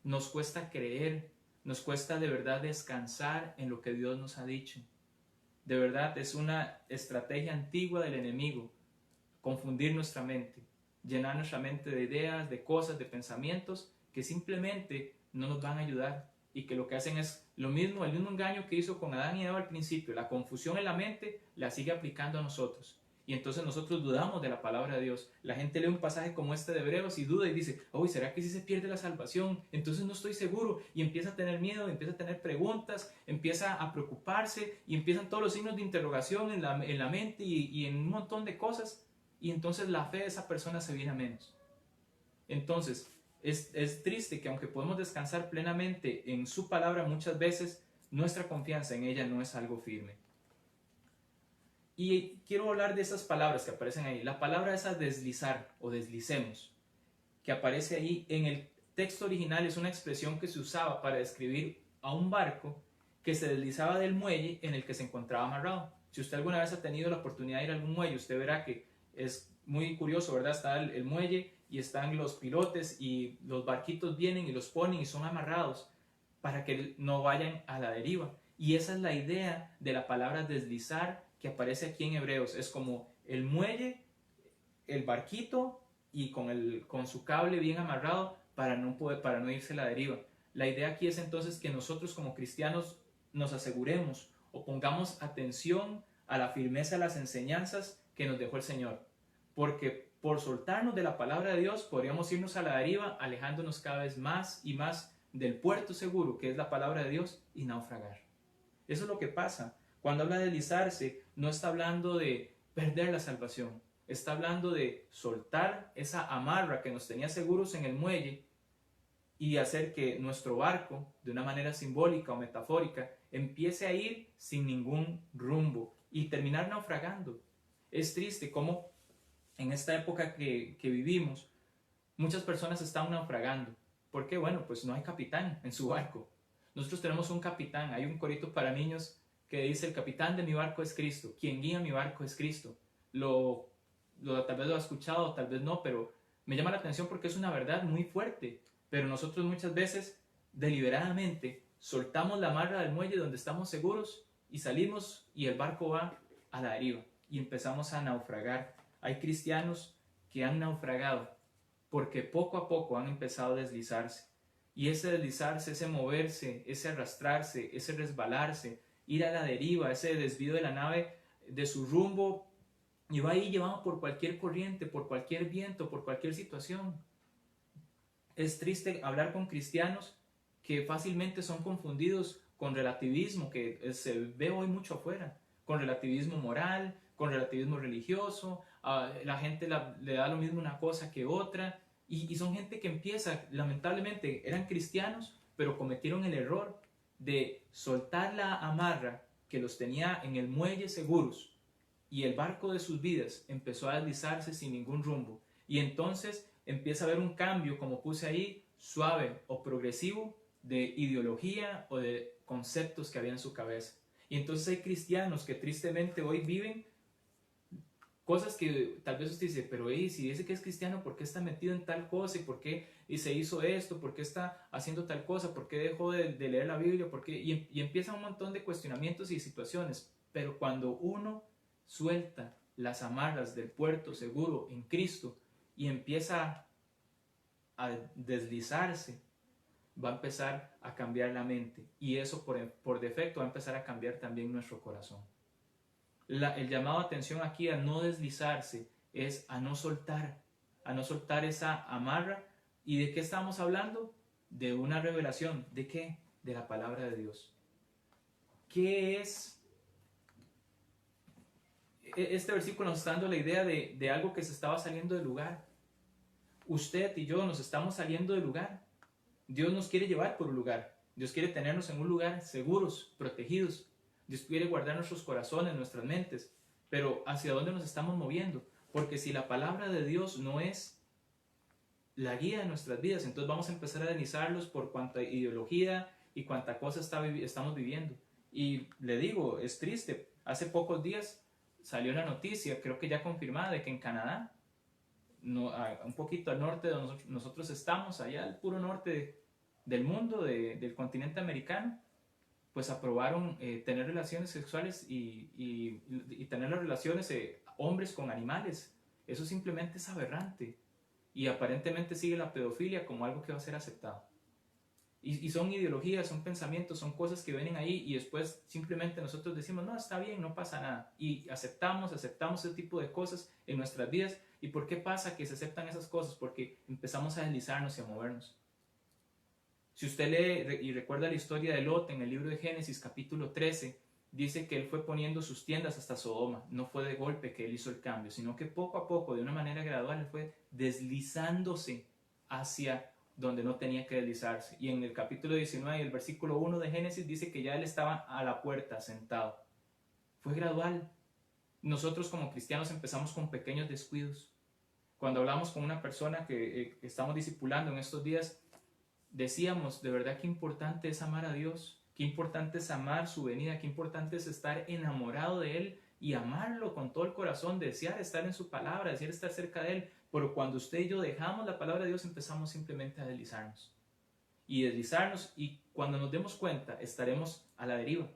A: nos cuesta creer, nos cuesta de verdad descansar en lo que Dios nos ha dicho. De verdad es una estrategia antigua del enemigo, confundir nuestra mente, llenar nuestra mente de ideas, de cosas, de pensamientos que simplemente no nos van a ayudar y que lo que hacen es lo mismo, el mismo engaño que hizo con Adán y Eva al principio, la confusión en la mente la sigue aplicando a nosotros. Y entonces nosotros dudamos de la palabra de Dios. La gente lee un pasaje como este de Hebreos y duda y dice, uy, ¿será que si se pierde la salvación? Entonces no estoy seguro. Y empieza a tener miedo, empieza a tener preguntas, empieza a preocuparse y empiezan todos los signos de interrogación en la mente y en un montón de cosas. Y entonces la fe de esa persona se viene a menos. Entonces es triste que aunque podemos descansar plenamente en su palabra, muchas veces nuestra confianza en ella no es algo firme. Y quiero hablar de esas palabras que aparecen ahí. La palabra esa deslizar o deslicemos, que aparece ahí en el texto original, es una expresión que se usaba para describir a un barco que se deslizaba del muelle en el que se encontraba amarrado. Si usted alguna vez ha tenido la oportunidad de ir a algún muelle, usted verá que es muy curioso, ¿verdad? Está el muelle y están los pilotes y los barquitos vienen y los ponen y son amarrados para que no vayan a la deriva. Y esa es la idea de la palabra deslizar que aparece aquí en Hebreos. Es como el muelle, el barquito y con su cable bien amarrado para no irse a la deriva. La idea aquí es entonces que nosotros como cristianos nos aseguremos o pongamos atención a la firmeza de las enseñanzas que nos dejó el Señor. Porque por soltarnos de la palabra de Dios podríamos irnos a la deriva, alejándonos cada vez más y más del puerto seguro que es la palabra de Dios y naufragar. Eso es lo que pasa. Cuando habla de deslizarse, no está hablando de perder la salvación. Está hablando de soltar esa amarra que nos tenía seguros en el muelle y hacer que nuestro barco, de una manera simbólica o metafórica, empiece a ir sin ningún rumbo y terminar naufragando. Es triste cómo en esta época que vivimos, muchas personas están naufragando. ¿Por qué? Bueno, pues no hay capitán en su barco. Nosotros tenemos un capitán, hay un corito para niños que dice: el capitán de mi barco es Cristo, quien guía mi barco es Cristo. lo, tal vez lo ha escuchado, tal vez no, pero me llama la atención porque es una verdad muy fuerte. Pero nosotros muchas veces, deliberadamente, soltamos la amarra del muelle donde estamos seguros y salimos y el barco va a la deriva y empezamos a naufragar. Hay cristianos que han naufragado porque poco a poco han empezado a deslizarse. Y ese deslizarse, ese moverse, ese arrastrarse, ese resbalarse, ir a la deriva, ese desvío de la nave de su rumbo, y va ahí llevado por cualquier corriente, por cualquier viento, por cualquier situación. Es triste hablar con cristianos que fácilmente son confundidos con relativismo, que se ve hoy mucho afuera, con relativismo moral, con relativismo religioso, la gente le da lo mismo una cosa que otra, y son gente que empieza, lamentablemente, eran cristianos, pero cometieron el error de soltar la amarra que los tenía en el muelle seguros, y el barco de sus vidas empezó a deslizarse sin ningún rumbo. Y entonces empieza a haber un cambio, como puse ahí, suave o progresivo, de ideología o de conceptos que había en su cabeza. Y entonces hay cristianos que tristemente hoy viven cosas que tal vez usted dice, pero si dice que es cristiano, ¿por qué está metido en tal cosa? ¿Y por qué se hizo esto? ¿Por qué está haciendo tal cosa? ¿Por qué dejó de leer la Biblia? ¿Por qué? Y empieza un montón de cuestionamientos y situaciones. Pero cuando uno suelta las amarras del puerto seguro en Cristo y empieza a deslizarse, va a empezar a cambiar la mente, y eso por defecto va a empezar a cambiar también nuestro corazón. El llamado a atención aquí a no deslizarse es a no soltar esa amarra. ¿Y de qué estamos hablando? De una revelación. ¿De qué? De la palabra de Dios. ¿Qué es? Este versículo nos está dando la idea de algo que se estaba saliendo del lugar. Usted y yo nos estamos saliendo del lugar. Dios nos quiere llevar por un lugar. Dios quiere tenernos en un lugar seguros, protegidos. Dios quiere guardar nuestros corazones, nuestras mentes. Pero ¿hacia dónde nos estamos moviendo? Porque si la palabra de Dios no es la guía de nuestras vidas, entonces vamos a empezar a deslizarlos por cuánta ideología y cuánta cosa estamos viviendo. Y le digo, es triste. Hace pocos días salió la noticia, creo que ya confirmada, de que en Canadá, un poquito al norte de donde nosotros estamos, allá al puro norte del mundo, del continente americano, pues aprobaron tener relaciones sexuales y tener las relaciones hombres con animales. Eso simplemente es aberrante. Y aparentemente sigue la pedofilia como algo que va a ser aceptado. Y son ideologías, son pensamientos, son cosas que vienen ahí y después simplemente nosotros decimos, no, está bien, no pasa nada. Y aceptamos ese tipo de cosas en nuestras vidas. ¿Y por qué pasa que se aceptan esas cosas? Porque empezamos a deslizarnos y a movernos. Si usted lee y recuerda la historia de Lot en el libro de Génesis capítulo 13, dice que él fue poniendo sus tiendas hasta Sodoma. No fue de golpe que él hizo el cambio, sino que poco a poco, de una manera gradual, él fue deslizándose hacia donde no tenía que deslizarse. Y en el capítulo 19, el versículo 1 de Génesis, dice que ya él estaba a la puerta sentado. Fue gradual. Nosotros como cristianos empezamos con pequeños descuidos. Cuando hablamos con una persona que estamos discipulando en estos días, decíamos, de verdad qué importante es amar a Dios, qué importante es amar su venida, qué importante es estar enamorado de Él y amarlo con todo el corazón, desear estar en su palabra, desear estar cerca de Él. Pero cuando usted y yo dejamos la palabra de Dios, empezamos simplemente a deslizarnos. Y cuando nos demos cuenta, estaremos a la deriva,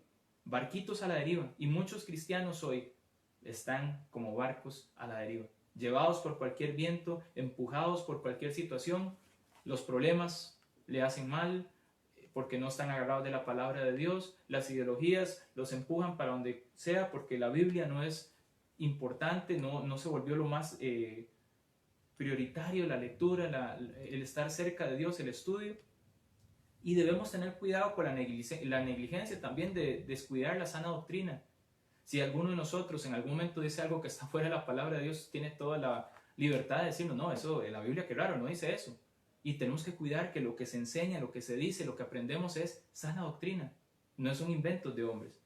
A: barquitos a la deriva. Y muchos cristianos hoy están como barcos a la deriva, llevados por cualquier viento, empujados por cualquier situación. Los problemas le hacen mal porque no están agarrados de la palabra de Dios. Las ideologías los empujan para donde sea porque la Biblia no es importante, no se volvió lo más prioritario, la lectura, el estar cerca de Dios, el estudio. Y debemos tener cuidado con la negligencia también de descuidar la sana doctrina. Si alguno de nosotros en algún momento dice algo que está fuera de la palabra de Dios, tiene toda la libertad de decirnos, no, eso en la Biblia qué raro, no dice eso. Y tenemos que cuidar que lo que se enseña, lo que se dice, lo que aprendemos es sana doctrina. No es un invento de hombres.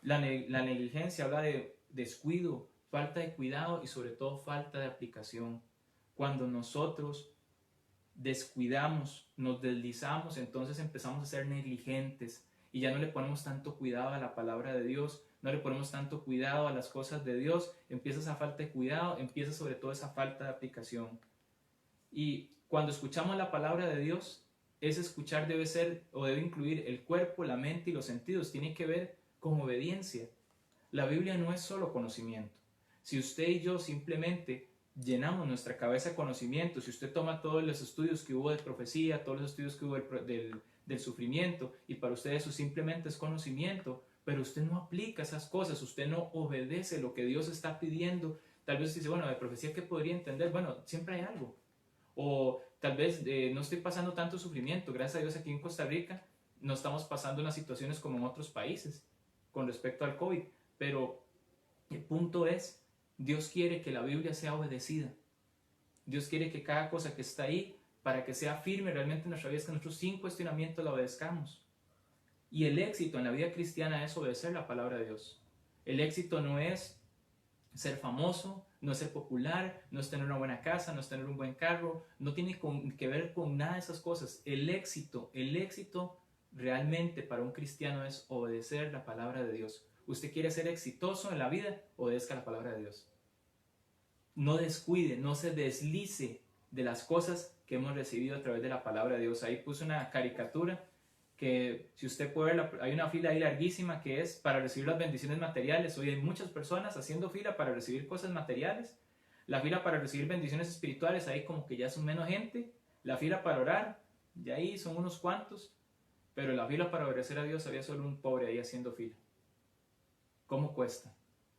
A: La negligencia habla de descuido, falta de cuidado y sobre todo falta de aplicación. Cuando nosotros descuidamos, nos deslizamos, entonces empezamos a ser negligentes y ya no le ponemos tanto cuidado a la palabra de Dios. no le ponemos tanto cuidado a las cosas de Dios, empieza esa falta de cuidado, empieza sobre todo esa falta de aplicación. Y cuando escuchamos la palabra de Dios, ese escuchar debe ser o debe incluir el cuerpo, la mente y los sentidos, tiene que ver con obediencia. La Biblia no es solo conocimiento. Si usted y yo simplemente llenamos nuestra cabeza de conocimiento, si usted toma todos los estudios que hubo de profecía, todos los estudios que hubo del sufrimiento, y para usted eso simplemente es conocimiento, pero usted no aplica esas cosas, usted no obedece lo que Dios está pidiendo, tal vez dice, bueno, de profecía, ¿qué podría entender? Bueno, siempre hay algo. O tal vez no estoy pasando tanto sufrimiento, gracias a Dios aquí en Costa Rica no estamos pasando unas situaciones como en otros países con respecto al COVID, pero el punto es, Dios quiere que la Biblia sea obedecida. Dios quiere que cada cosa que está ahí, para que sea firme realmente en nuestra vida, es que nosotros sin cuestionamiento la obedezcamos. Y el éxito en la vida cristiana es obedecer la palabra de Dios. El éxito no es ser famoso, no es ser popular, no es tener una buena casa, no es tener un buen carro, no tiene que ver con nada de esas cosas. El éxito realmente para un cristiano es obedecer la palabra de Dios. Usted quiere ser exitoso en la vida, obedezca la palabra de Dios. No descuide, no se deslice de las cosas que hemos recibido a través de la palabra de Dios. Ahí puse una caricatura que, si usted puede ver, hay una fila ahí larguísima que es para recibir las bendiciones materiales. Hoy hay muchas personas haciendo fila para recibir cosas materiales. La fila para recibir bendiciones espirituales, ahí como que ya son menos gente. La fila para orar, ya ahí son unos cuantos. Pero la fila para obedecer a Dios había solo un pobre ahí haciendo fila. ¿Cómo cuesta?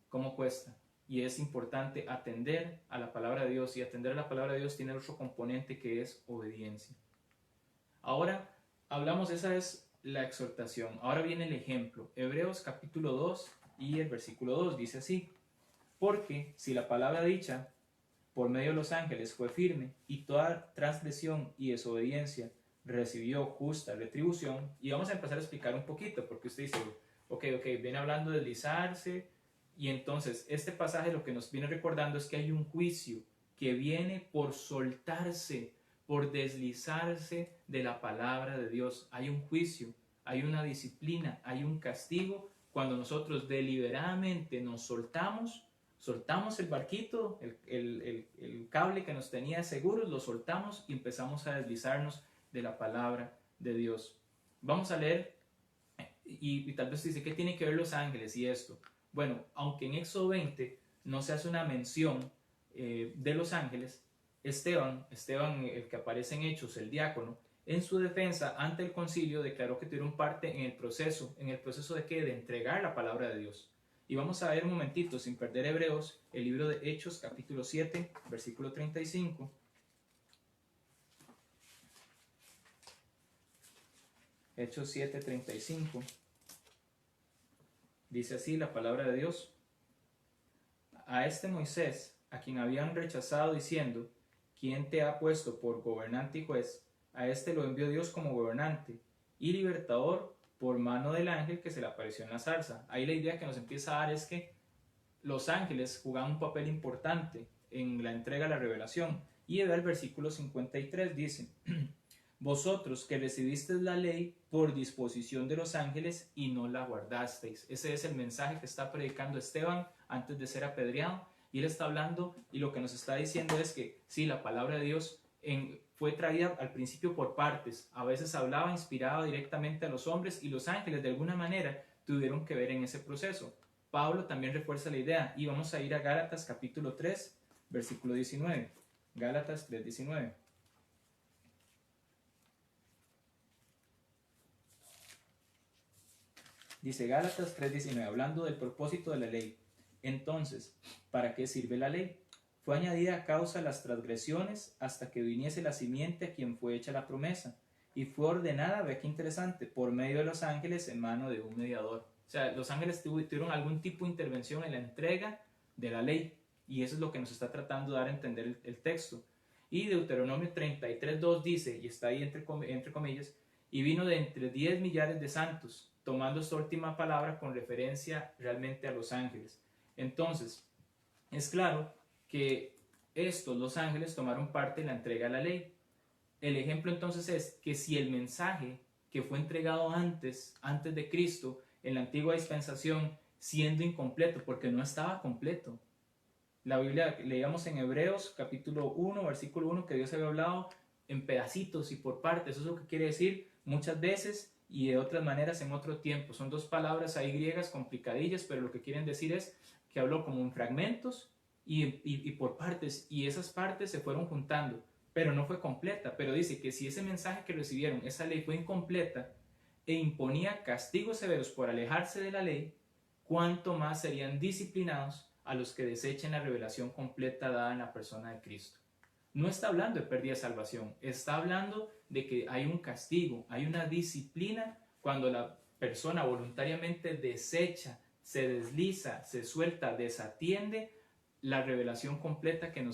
A: ¿Cómo cuesta? Y es importante atender a la palabra de Dios, y atender a la palabra de Dios tiene otro componente que es obediencia. Ahora hablamos, esa es la exhortación. Ahora viene el ejemplo. Hebreos capítulo 2 y el versículo 2 dice así: porque si la palabra dicha por medio de los ángeles fue firme, y toda transgresión y desobediencia recibió justa retribución. Y vamos a empezar a explicar un poquito, porque usted dice, ok, viene hablando de deslizarse, y entonces este pasaje lo que nos viene recordando es que hay un juicio que viene por soltarse, por deslizarse de la palabra de Dios. Hay un juicio, hay una disciplina, hay un castigo cuando nosotros deliberadamente nos soltamos el barquito, el cable que nos tenía seguros, lo soltamos y empezamos a deslizarnos de la palabra de Dios. Vamos a leer, y tal vez dice, ¿qué tiene que ver los ángeles y esto? Bueno, aunque en Éxodo 20 no se hace una mención de los ángeles, Esteban, el que aparece en Hechos, el diácono, en su defensa ante el concilio declaró que tuvieron parte en el proceso de ¿qué? De entregar la palabra de Dios. Y vamos a ver un momentito, sin perder Hebreos, el libro de Hechos, capítulo 7, versículo 35. Hechos 7, 35. Dice así la palabra de Dios: a este Moisés, a quien habían rechazado diciendo, ¿quién te ha puesto por gobernante y juez? A este lo envió Dios como gobernante y libertador por mano del ángel que se le apareció en la zarza. Ahí la idea que nos empieza a dar es que los ángeles jugaban un papel importante en la entrega de la revelación. Y el versículo 53 dice: vosotros que recibisteis la ley por disposición de los ángeles y no la guardasteis. Ese es el mensaje que está predicando Esteban antes de ser apedreado. Y él está hablando, y lo que nos está diciendo es que sí, la palabra de Dios fue traída al principio por partes. A veces hablaba inspirado directamente a los hombres, y los ángeles de alguna manera tuvieron que ver en ese proceso. Pablo también refuerza la idea, y vamos a ir a Gálatas capítulo 3, versículo 19. Gálatas 3, 19. Dice Gálatas 3:19, hablando del propósito de la ley. Entonces, ¿para qué sirve la ley? Fue añadida a causa de las transgresiones hasta que viniese la simiente a quien fue hecha la promesa. Y fue ordenada, ve qué interesante, por medio de los ángeles en mano de un mediador. O sea, los ángeles tuvieron algún tipo de intervención en la entrega de la ley. Y eso es lo que nos está tratando de dar a entender el texto. Y Deuteronomio 33:2 dice, y está ahí entre comillas, y vino de entre 10 millares de santos, tomando esta última palabra con referencia realmente a los ángeles. Entonces, es claro que los ángeles tomaron parte en la entrega de la ley. El ejemplo entonces es que si el mensaje que fue entregado antes de Cristo, en la antigua dispensación, siendo incompleto, porque no estaba completo. La Biblia, leíamos en Hebreos capítulo 1, versículo 1, que Dios había hablado en pedacitos y por partes. Eso es lo que quiere decir muchas veces y de otras maneras en otro tiempo. Son dos palabras ahí griegas complicadillas, pero lo que quieren decir es que habló como en fragmentos y por partes, y esas partes se fueron juntando, pero no fue completa. Pero dice que si ese mensaje que recibieron, esa ley fue incompleta e imponía castigos severos por alejarse de la ley, cuánto más serían disciplinados a los que desechen la revelación completa dada en la persona de Cristo. No está hablando de pérdida de salvación, está hablando de que hay un castigo, hay una disciplina cuando la persona voluntariamente desecha, se desliza, se suelta, desatiende la revelación completa que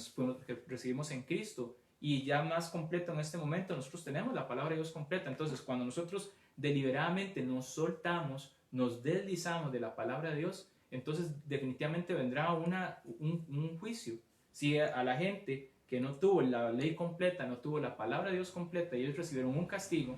A: recibimos en Cristo. Y ya más completo en este momento, nosotros tenemos la palabra de Dios completa. Entonces, cuando nosotros deliberadamente nos soltamos, nos deslizamos de la palabra de Dios, entonces definitivamente vendrá un juicio. Si a la gente que no tuvo la ley completa, no tuvo la palabra de Dios completa y ellos recibieron un castigo,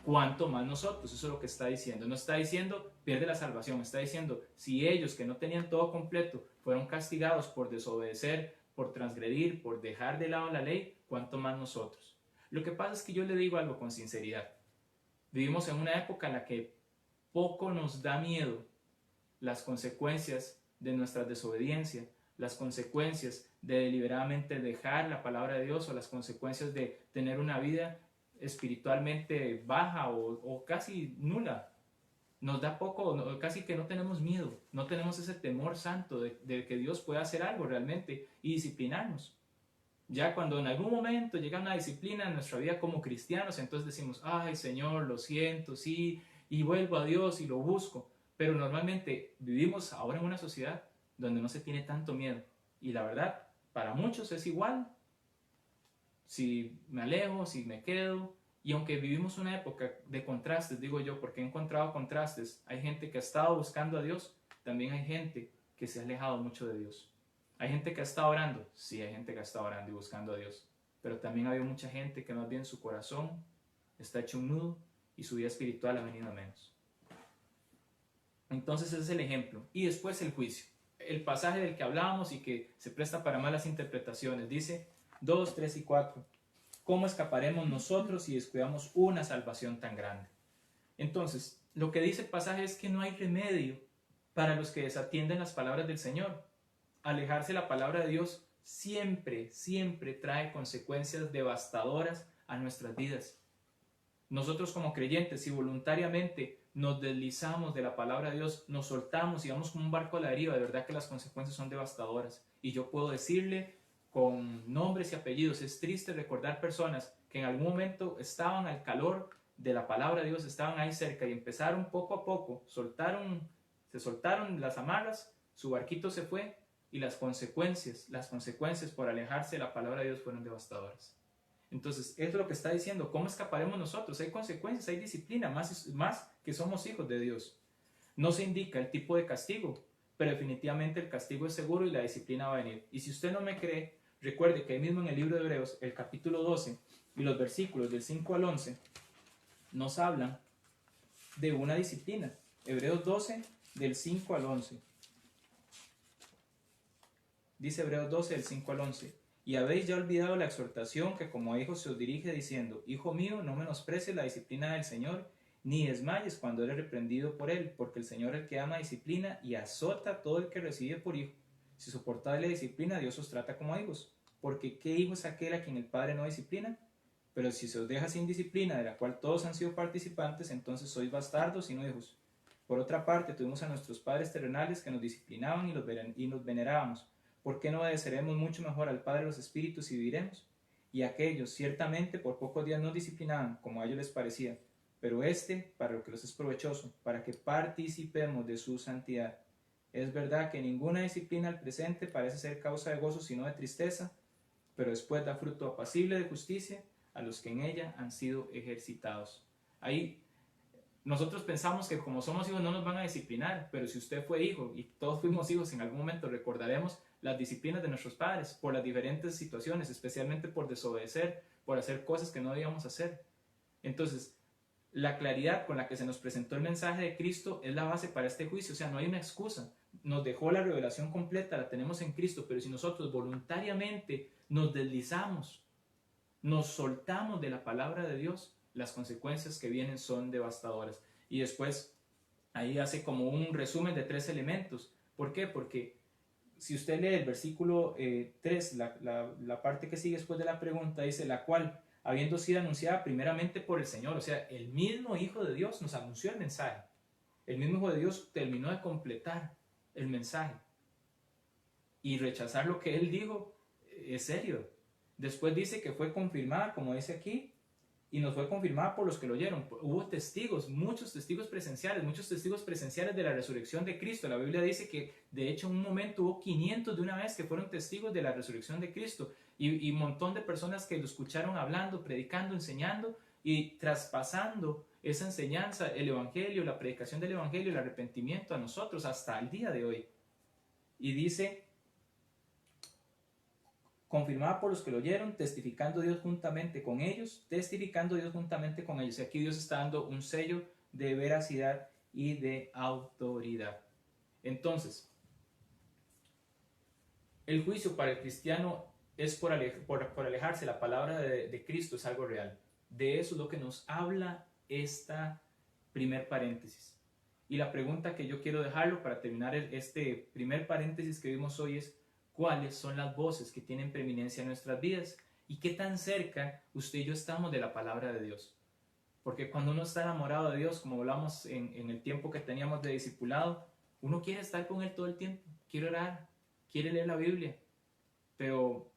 A: ¿cuánto más nosotros? Eso es lo que está diciendo. No está diciendo pierde la salvación, está diciendo si ellos que no tenían todo completo fueron castigados por desobedecer, por transgredir, por dejar de lado la ley, ¿cuánto más nosotros? Lo que pasa es que yo le digo algo con sinceridad. Vivimos en una época en la que poco nos da miedo las consecuencias de nuestra desobediencia, las consecuencias de deliberadamente dejar la palabra de Dios o las consecuencias de tener una vida espiritualmente baja o casi nula. Nos da poco, casi que no tenemos miedo, no tenemos ese temor santo de que Dios pueda hacer algo realmente y disciplinarnos. Ya cuando en algún momento llega una disciplina en nuestra vida como cristianos, entonces decimos, ay Señor, lo siento, sí, y vuelvo a Dios y lo busco. Pero normalmente vivimos ahora en una sociedad donde no se tiene tanto miedo. Y la verdad, para muchos es igual. Si me alejo, si me quedo. Y aunque vivimos una época de contrastes, digo yo, porque he encontrado contrastes, hay gente que ha estado buscando a Dios, también hay gente que se ha alejado mucho de Dios. ¿Hay gente que ha estado orando? Sí, hay gente que ha estado orando y buscando a Dios. Pero también ha habido mucha gente que más bien su corazón está hecho un nudo y su vida espiritual ha venido a menos. Entonces ese es el ejemplo. Y después el juicio. El pasaje del que hablábamos y que se presta para malas interpretaciones. Dice 2, 3 y 4. ¿Cómo escaparemos nosotros si descuidamos una salvación tan grande? Entonces, lo que dice el pasaje es que no hay remedio para los que desatienden las palabras del Señor. Alejarse de la palabra de Dios siempre, siempre trae consecuencias devastadoras a nuestras vidas. Nosotros como creyentes, si voluntariamente nos deslizamos de la palabra de Dios, nos soltamos y vamos como un barco a la deriva, de verdad que las consecuencias son devastadoras. Y yo puedo decirle con nombres y apellidos, es triste recordar personas que en algún momento estaban al calor de la palabra de Dios, estaban ahí cerca y empezaron poco a poco, se soltaron las amarras, su barquito se fue y las consecuencias por alejarse de la palabra de Dios fueron devastadoras. Entonces, es lo que está diciendo, ¿cómo escaparemos nosotros? Hay consecuencias, hay disciplina, más que somos hijos de Dios. No se indica el tipo de castigo, pero definitivamente el castigo es seguro y la disciplina va a venir. Y si usted no me cree, recuerde que ahí mismo en el libro de Hebreos, el capítulo 12 y los versículos del 5 al 11, nos hablan de una disciplina. Hebreos 12, del 5 al 11. Dice Hebreos 12, del 5 al 11. Y habéis ya olvidado la exhortación que como a hijos se os dirige diciendo, Hijo mío, no menosprecies la disciplina del Señor, ni desmayes cuando eres reprendido por él, porque el Señor es el que ama disciplina y azota a todo el que recibe por hijo. Si soportáis la disciplina, Dios os trata como hijos. Porque ¿qué hijo es aquel a quien el Padre no disciplina? Pero si se os deja sin disciplina, de la cual todos han sido participantes, entonces sois bastardos y no hijos. Por otra parte, tuvimos a nuestros padres terrenales que nos disciplinaban y nos venerábamos. ¿Por qué no obedeceremos mucho mejor al Padre de los Espíritus y viviremos? Y aquellos, ciertamente, por pocos días nos disciplinaban, como a ellos les parecía, pero para lo que los es provechoso, para que participemos de su santidad. Es verdad que ninguna disciplina al presente parece ser causa de gozo, sino de tristeza, pero después da fruto apacible de justicia a los que en ella han sido ejercitados. Ahí nosotros pensamos que como somos hijos no nos van a disciplinar, pero si usted fue hijo y todos fuimos hijos, en algún momento recordaremos las disciplinas de nuestros padres por las diferentes situaciones, especialmente por desobedecer, por hacer cosas que no debíamos hacer. Entonces, La claridad con la que se nos presentó el mensaje de Cristo es la base para este juicio, o sea, no hay una excusa. Nos dejó la revelación completa, la tenemos en Cristo, pero si nosotros voluntariamente nos deslizamos, nos soltamos de la palabra de Dios, las consecuencias que vienen son devastadoras. Y después ahí hace como un resumen de 3 elementos. ¿Por qué? Porque si usted lee el versículo 3, la parte que sigue después de la pregunta, dice, la cual, habiendo sido anunciada primeramente por el Señor, o sea, el mismo Hijo de Dios nos anunció el mensaje. El mismo Hijo de Dios terminó de completar el mensaje. Y rechazar lo que Él dijo es serio. Después dice que fue confirmada, como dice aquí, y nos fue confirmada por los que lo oyeron. Hubo testigos, muchos testigos presenciales de la resurrección de Cristo. La Biblia dice que de hecho en un momento hubo 500 de una vez que fueron testigos de la resurrección de Cristo y un montón de personas que lo escucharon hablando, predicando, enseñando y traspasando esa enseñanza, el Evangelio, la predicación del Evangelio, el arrepentimiento a nosotros hasta el día de hoy. Y dice, confirmada por los que lo oyeron, testificando Dios juntamente con ellos, testificando Dios juntamente con ellos. Y aquí Dios está dando un sello de veracidad y de autoridad. Entonces, el juicio para el cristiano es por alejarse. La palabra de Cristo es algo real. De eso es lo que nos habla esta primer paréntesis. Y la pregunta que yo quiero dejarlo para terminar este primer paréntesis que vimos hoy es, ¿cuáles son las voces que tienen preeminencia en nuestras vidas? ¿Y qué tan cerca usted y yo estamos de la palabra de Dios? Porque cuando uno está enamorado de Dios, como hablamos en el tiempo que teníamos de discipulado, uno quiere estar con Él todo el tiempo, quiere orar, quiere leer la Biblia, pero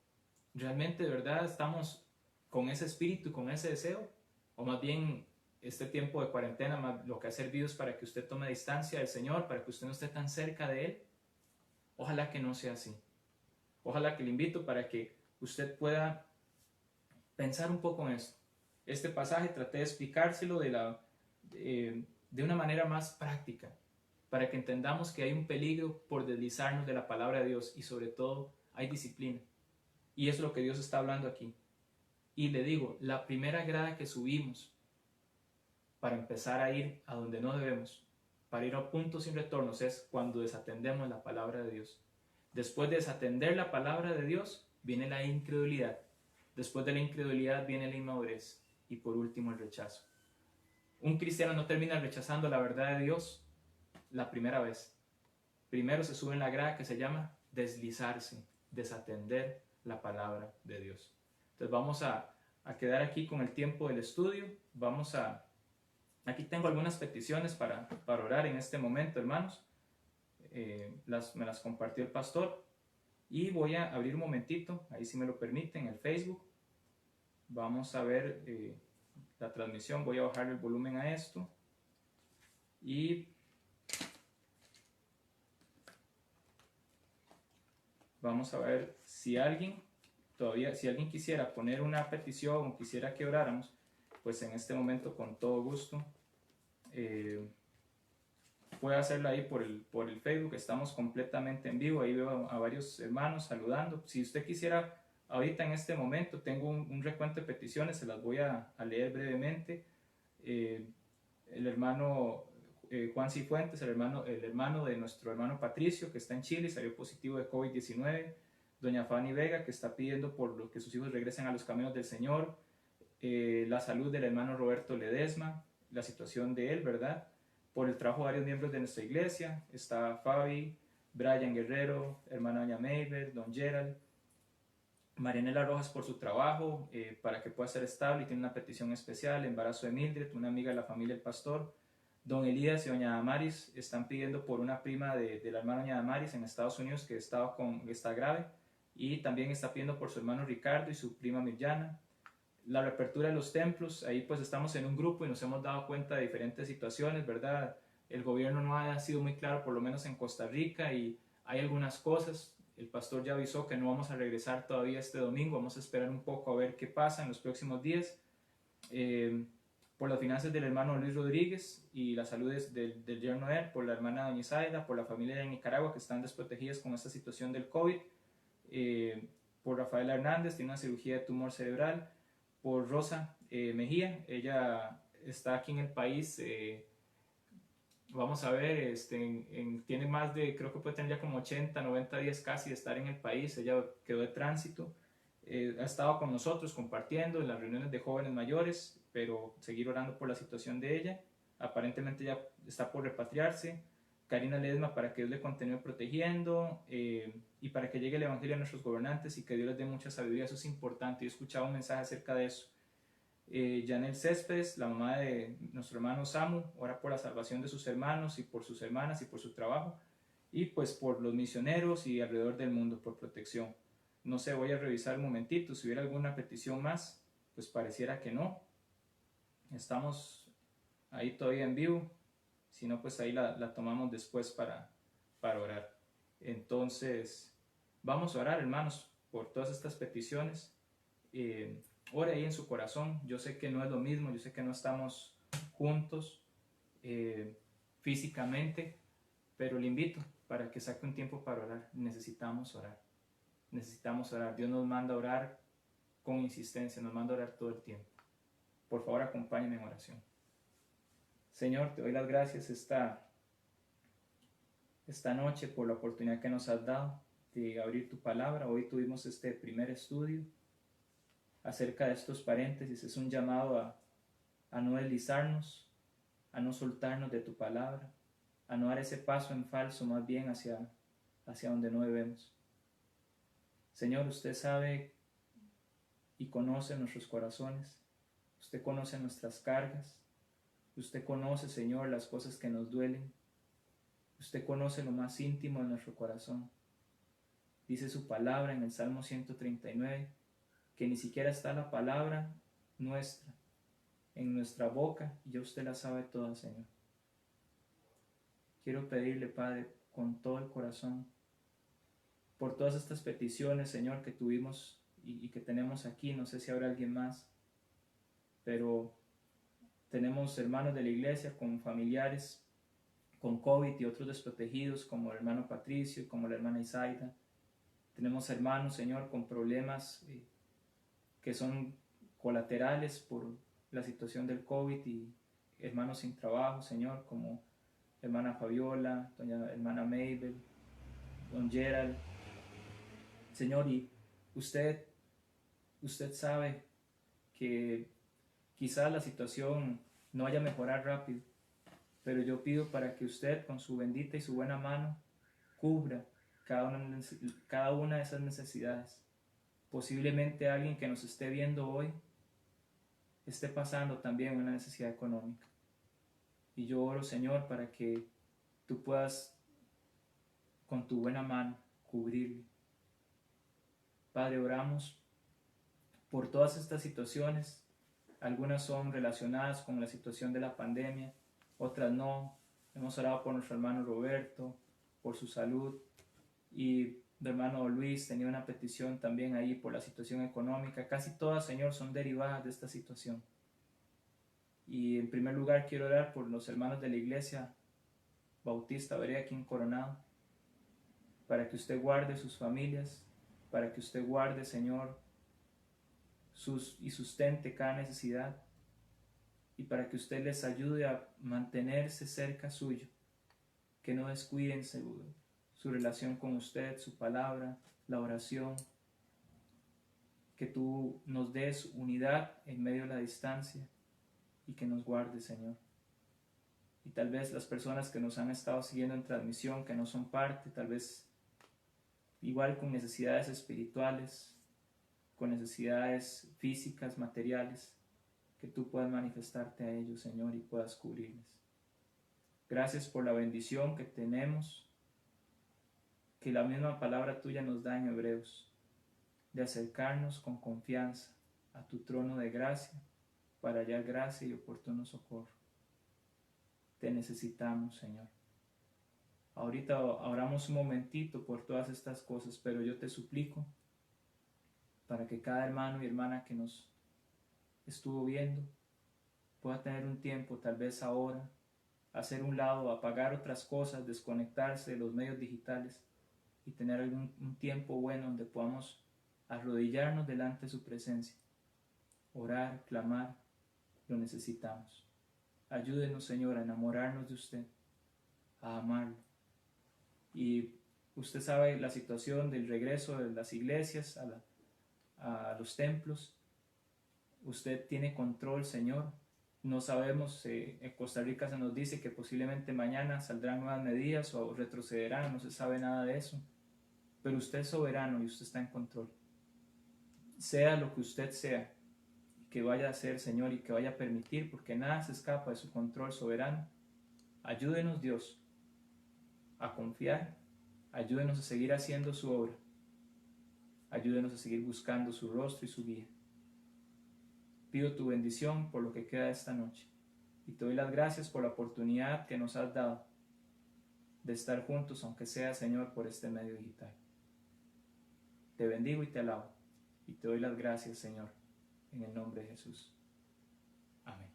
A: ¿realmente de verdad estamos con ese espíritu, con ese deseo? O más bien este tiempo de cuarentena lo que ha servido es para que usted tome distancia del Señor, para que usted no esté tan cerca de Él. Ojalá que no sea así. Ojalá que le invito para que usted pueda pensar un poco en esto. Este pasaje traté de explicárselo de una manera más práctica, para que entendamos que hay un peligro por deslizarnos de la palabra de Dios y sobre todo hay disciplina. Y es lo que Dios está hablando aquí. Y le digo, la primera grada que subimos para empezar a ir a donde no debemos, para ir a puntos sin retornos, es cuando desatendemos la palabra de Dios. Después de desatender la palabra de Dios, viene la incredulidad. Después de la incredulidad viene la inmadurez. Y por último, el rechazo. Un cristiano no termina rechazando la verdad de Dios la primera vez. Primero se sube en la grada que se llama deslizarse, desatender la palabra de Dios. Entonces vamos a quedar aquí con el tiempo del estudio. Aquí tengo algunas peticiones para orar en este momento, hermanos. Me las compartió el pastor y voy a abrir un momentito, ahí si me lo permiten, el Facebook. Vamos a ver la transmisión, voy a bajar el volumen a esto y vamos a ver si alguien quisiera poner una petición o quisiera que oráramos, pues en este momento con todo gusto puede hacerlo ahí por el Facebook. Estamos completamente en vivo, ahí veo a varios hermanos saludando. Si usted quisiera ahorita en este momento, tengo un recuento de peticiones, se las voy a leer brevemente. El hermano Juan Cifuentes, el hermano de nuestro hermano Patricio, que está en Chile, salió positivo de COVID-19. Doña Fanny Vega, que está pidiendo por lo que sus hijos regresen a los caminos del Señor. La salud del hermano Roberto Ledesma, la situación de él, ¿verdad? Por el trabajo de varios miembros de nuestra iglesia. Está Fabi, Brian Guerrero, hermana Doña Meiber, Don Gerald. Marianela Rojas por su trabajo, para que pueda ser estable y tiene una petición especial. Embarazo de Mildred, una amiga de la familia del pastor. Don Elías y Doña Damaris están pidiendo por una prima de la hermana Doña Damaris en Estados Unidos que está grave, y también está pidiendo por su hermano Ricardo y su prima Mirjana. La reapertura de los templos, ahí pues estamos en un grupo y nos hemos dado cuenta de diferentes situaciones, ¿verdad? El gobierno no ha sido muy claro, por lo menos en Costa Rica, y hay algunas cosas. El pastor ya avisó que no vamos a regresar todavía este domingo, vamos a esperar un poco a ver qué pasa en los próximos días. Por las finanzas del hermano Luis Rodríguez y la salud del yerno él, por la hermana Doña Isaida, por la familia de Nicaragua que están desprotegidas con esta situación del COVID, por Rafaela Hernández, tiene una cirugía de tumor cerebral, por Rosa Mejía, ella está aquí en el país. Vamos a ver, tiene más de, creo que puede tener ya como 80, 90 días casi de estar en el país. Ella quedó de tránsito. Ha estado con nosotros compartiendo en las reuniones de jóvenes mayores, pero seguir orando por la situación de ella. Aparentemente ya está por repatriarse. Karina Ledesma, para que Dios le continúe protegiendo y para que llegue el Evangelio a nuestros gobernantes y que Dios les dé mucha sabiduría. Eso es importante. Yo he escuchado un mensaje acerca de eso. Janel Céspedes, la mamá de nuestro hermano Samu, ora por la salvación de sus hermanos y por sus hermanas y por su trabajo y pues por los misioneros y alrededor del mundo por protección. No sé, voy a revisar un momentito, si hubiera alguna petición más, pues pareciera que no. Estamos ahí todavía en vivo, si no pues ahí la tomamos después para orar. Entonces, vamos a orar, hermanos, por todas estas peticiones. Ore ahí en su corazón. Yo sé que no es lo mismo, yo sé que no estamos juntos físicamente, pero le invito para que saque un tiempo para orar. Necesitamos orar. Necesitamos orar. Dios nos manda a orar con insistencia, nos manda a orar todo el tiempo. Por favor, acompáñenme en oración. Señor, te doy las gracias esta noche por la oportunidad que nos has dado de abrir tu palabra. Hoy tuvimos este primer estudio acerca de estos paréntesis. Es un llamado a no deslizarnos, a no soltarnos de tu palabra, a no dar ese paso en falso, más bien hacia donde no debemos. Señor, usted sabe y conoce nuestros corazones, usted conoce nuestras cargas, usted conoce, Señor, las cosas que nos duelen, usted conoce lo más íntimo de nuestro corazón. Dice su palabra en el Salmo 139, que ni siquiera está la palabra nuestra en nuestra boca y ya usted la sabe toda, Señor. Quiero pedirle, Padre, con todo el corazón, por todas estas peticiones, Señor, que tuvimos y que tenemos aquí. No sé si habrá alguien más, pero tenemos hermanos de la iglesia con familiares con COVID y otros desprotegidos, como el hermano Patricio, como la hermana Isaida. Tenemos hermanos, Señor, con problemas que son colaterales por la situación del COVID y hermanos sin trabajo, Señor, como hermana Fabiola, doña hermana Mabel, don Gerald. Señor, y usted sabe que quizás la situación no vaya a mejorar rápido, pero yo pido para que usted con su bendita y su buena mano cubra cada una de esas necesidades. Posiblemente alguien que nos esté viendo hoy esté pasando también una necesidad económica. Y yo oro, Señor, para que tú puedas con tu buena mano cubrirle. Padre, oramos por todas estas situaciones. Algunas son relacionadas con la situación de la pandemia, otras no. Hemos orado por nuestro hermano Roberto, por su salud, y mi hermano Luis tenía una petición también ahí por la situación económica. Casi todas, Señor, son derivadas de esta situación. Y en primer lugar quiero orar por los hermanos de la iglesia Bautista Berea aquí en Coronado, para que usted guarde sus familias, para que usted guarde, Señor, y sustente cada necesidad, y para que usted les ayude a mantenerse cerca suyo, que no descuiden su relación con usted, su palabra, la oración, que tú nos des unidad en medio de la distancia y que nos guardes, Señor. Y tal vez las personas que nos han estado siguiendo en transmisión, que no son parte, tal vez igual con necesidades espirituales, con necesidades físicas, materiales, que tú puedas manifestarte a ellos, Señor, y puedas cubrirles. Gracias por la bendición que tenemos, que la misma palabra tuya nos da en Hebreos, de acercarnos con confianza a tu trono de gracia para hallar gracia y oportuno socorro. Te necesitamos, Señor. Ahorita oramos un momentito por todas estas cosas, pero yo te suplico para que cada hermano y hermana que nos estuvo viendo pueda tener un tiempo, tal vez ahora, hacer un lado, apagar otras cosas, desconectarse de los medios digitales y tener un tiempo bueno donde podamos arrodillarnos delante de su presencia, orar, clamar. Lo necesitamos. Ayúdenos, Señor, a enamorarnos de usted, a amarlo. Y usted sabe la situación del regreso de las iglesias a los templos. Usted tiene control, Señor. No sabemos, en Costa Rica se nos dice que posiblemente mañana saldrán nuevas medidas o retrocederán, no se sabe nada de eso. Pero usted es soberano y usted está en control. Sea lo que usted sea, que vaya a hacer, Señor, y que vaya a permitir, porque nada se escapa de su control soberano. Ayúdenos, Dios, a confiar. Ayúdenos a seguir haciendo su obra. Ayúdenos a seguir buscando su rostro y su guía. Pido tu bendición por lo que queda de esta noche. Y te doy las gracias por la oportunidad que nos has dado de estar juntos, aunque sea, Señor, por este medio digital. Te bendigo y te alabo. Y te doy las gracias, Señor, en el nombre de Jesús. Amén.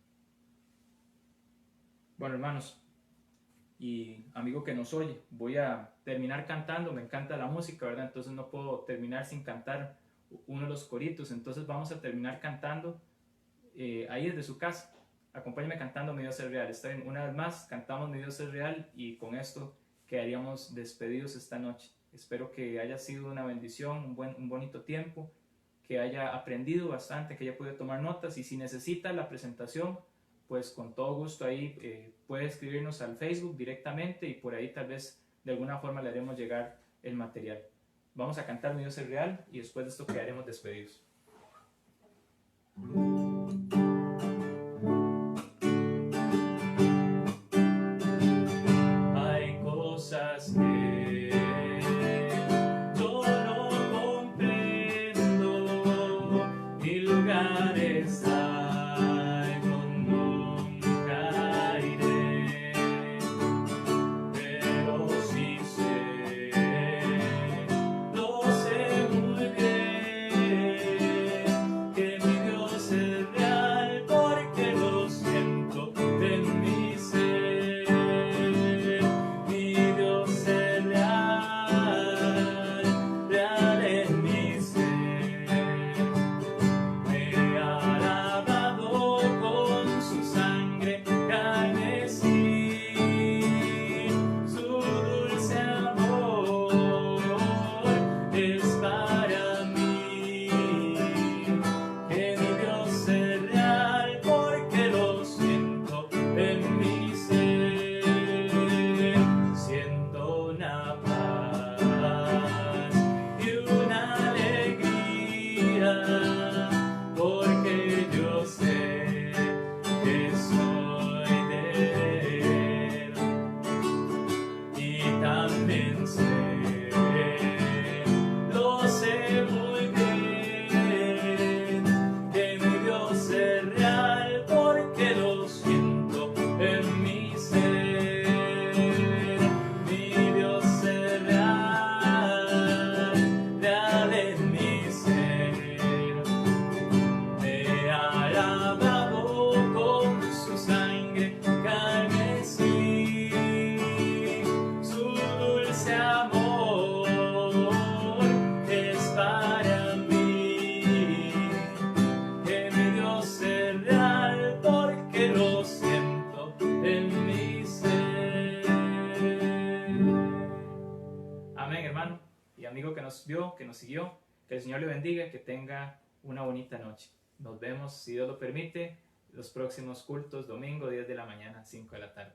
A: Bueno, hermanos y amigo que nos oye, voy a terminar cantando. Me encanta la música, ¿verdad? Entonces no puedo terminar sin cantar uno de los coritos. Entonces vamos a terminar cantando ahí desde su casa. Acompáñame cantando Mi Dios es real. Está bien, una vez más cantamos Mi Dios es real y con esto quedaríamos despedidos esta noche. Espero que haya sido una bendición, un bonito tiempo, que haya aprendido bastante, que haya podido tomar notas, y si necesita la presentación, pues con todo gusto ahí puede escribirnos al Facebook directamente y por ahí tal vez de alguna forma le haremos llegar el material. Vamos a cantar Mi Dios es real y después de esto quedaremos despedidos. Hay cosas que yo no comprendo y lugares hay donde nunca iré, pero sí sé, lo sé muy bien, que mi Dios es real porque lo siento en mi ser. Mi Dios es real, real en mi ser. Me ha lavado con su sangre carmesí, su dulce amor es para mí. Que mi Dios es real porque lo siento en mi ser. Siento una paz y una alegría, porque yo sé que soy de Él. Y también sé, lo sé muy bien, que mi Dios es real porque lo siento en mi ser. Mi Dios es real, real en mi ser. Me ha lavado con su sangre carmesí, su dulce amor es para mí. Que mi Dios es real porque lo siento en mi ser. Amén, hermano y amigo que nos vio, que nos siguió. Que el Señor le bendiga, que tenga una bonita noche. Nos vemos, si Dios lo permite, los próximos cultos, domingo, 10 de la mañana, 5 de la tarde.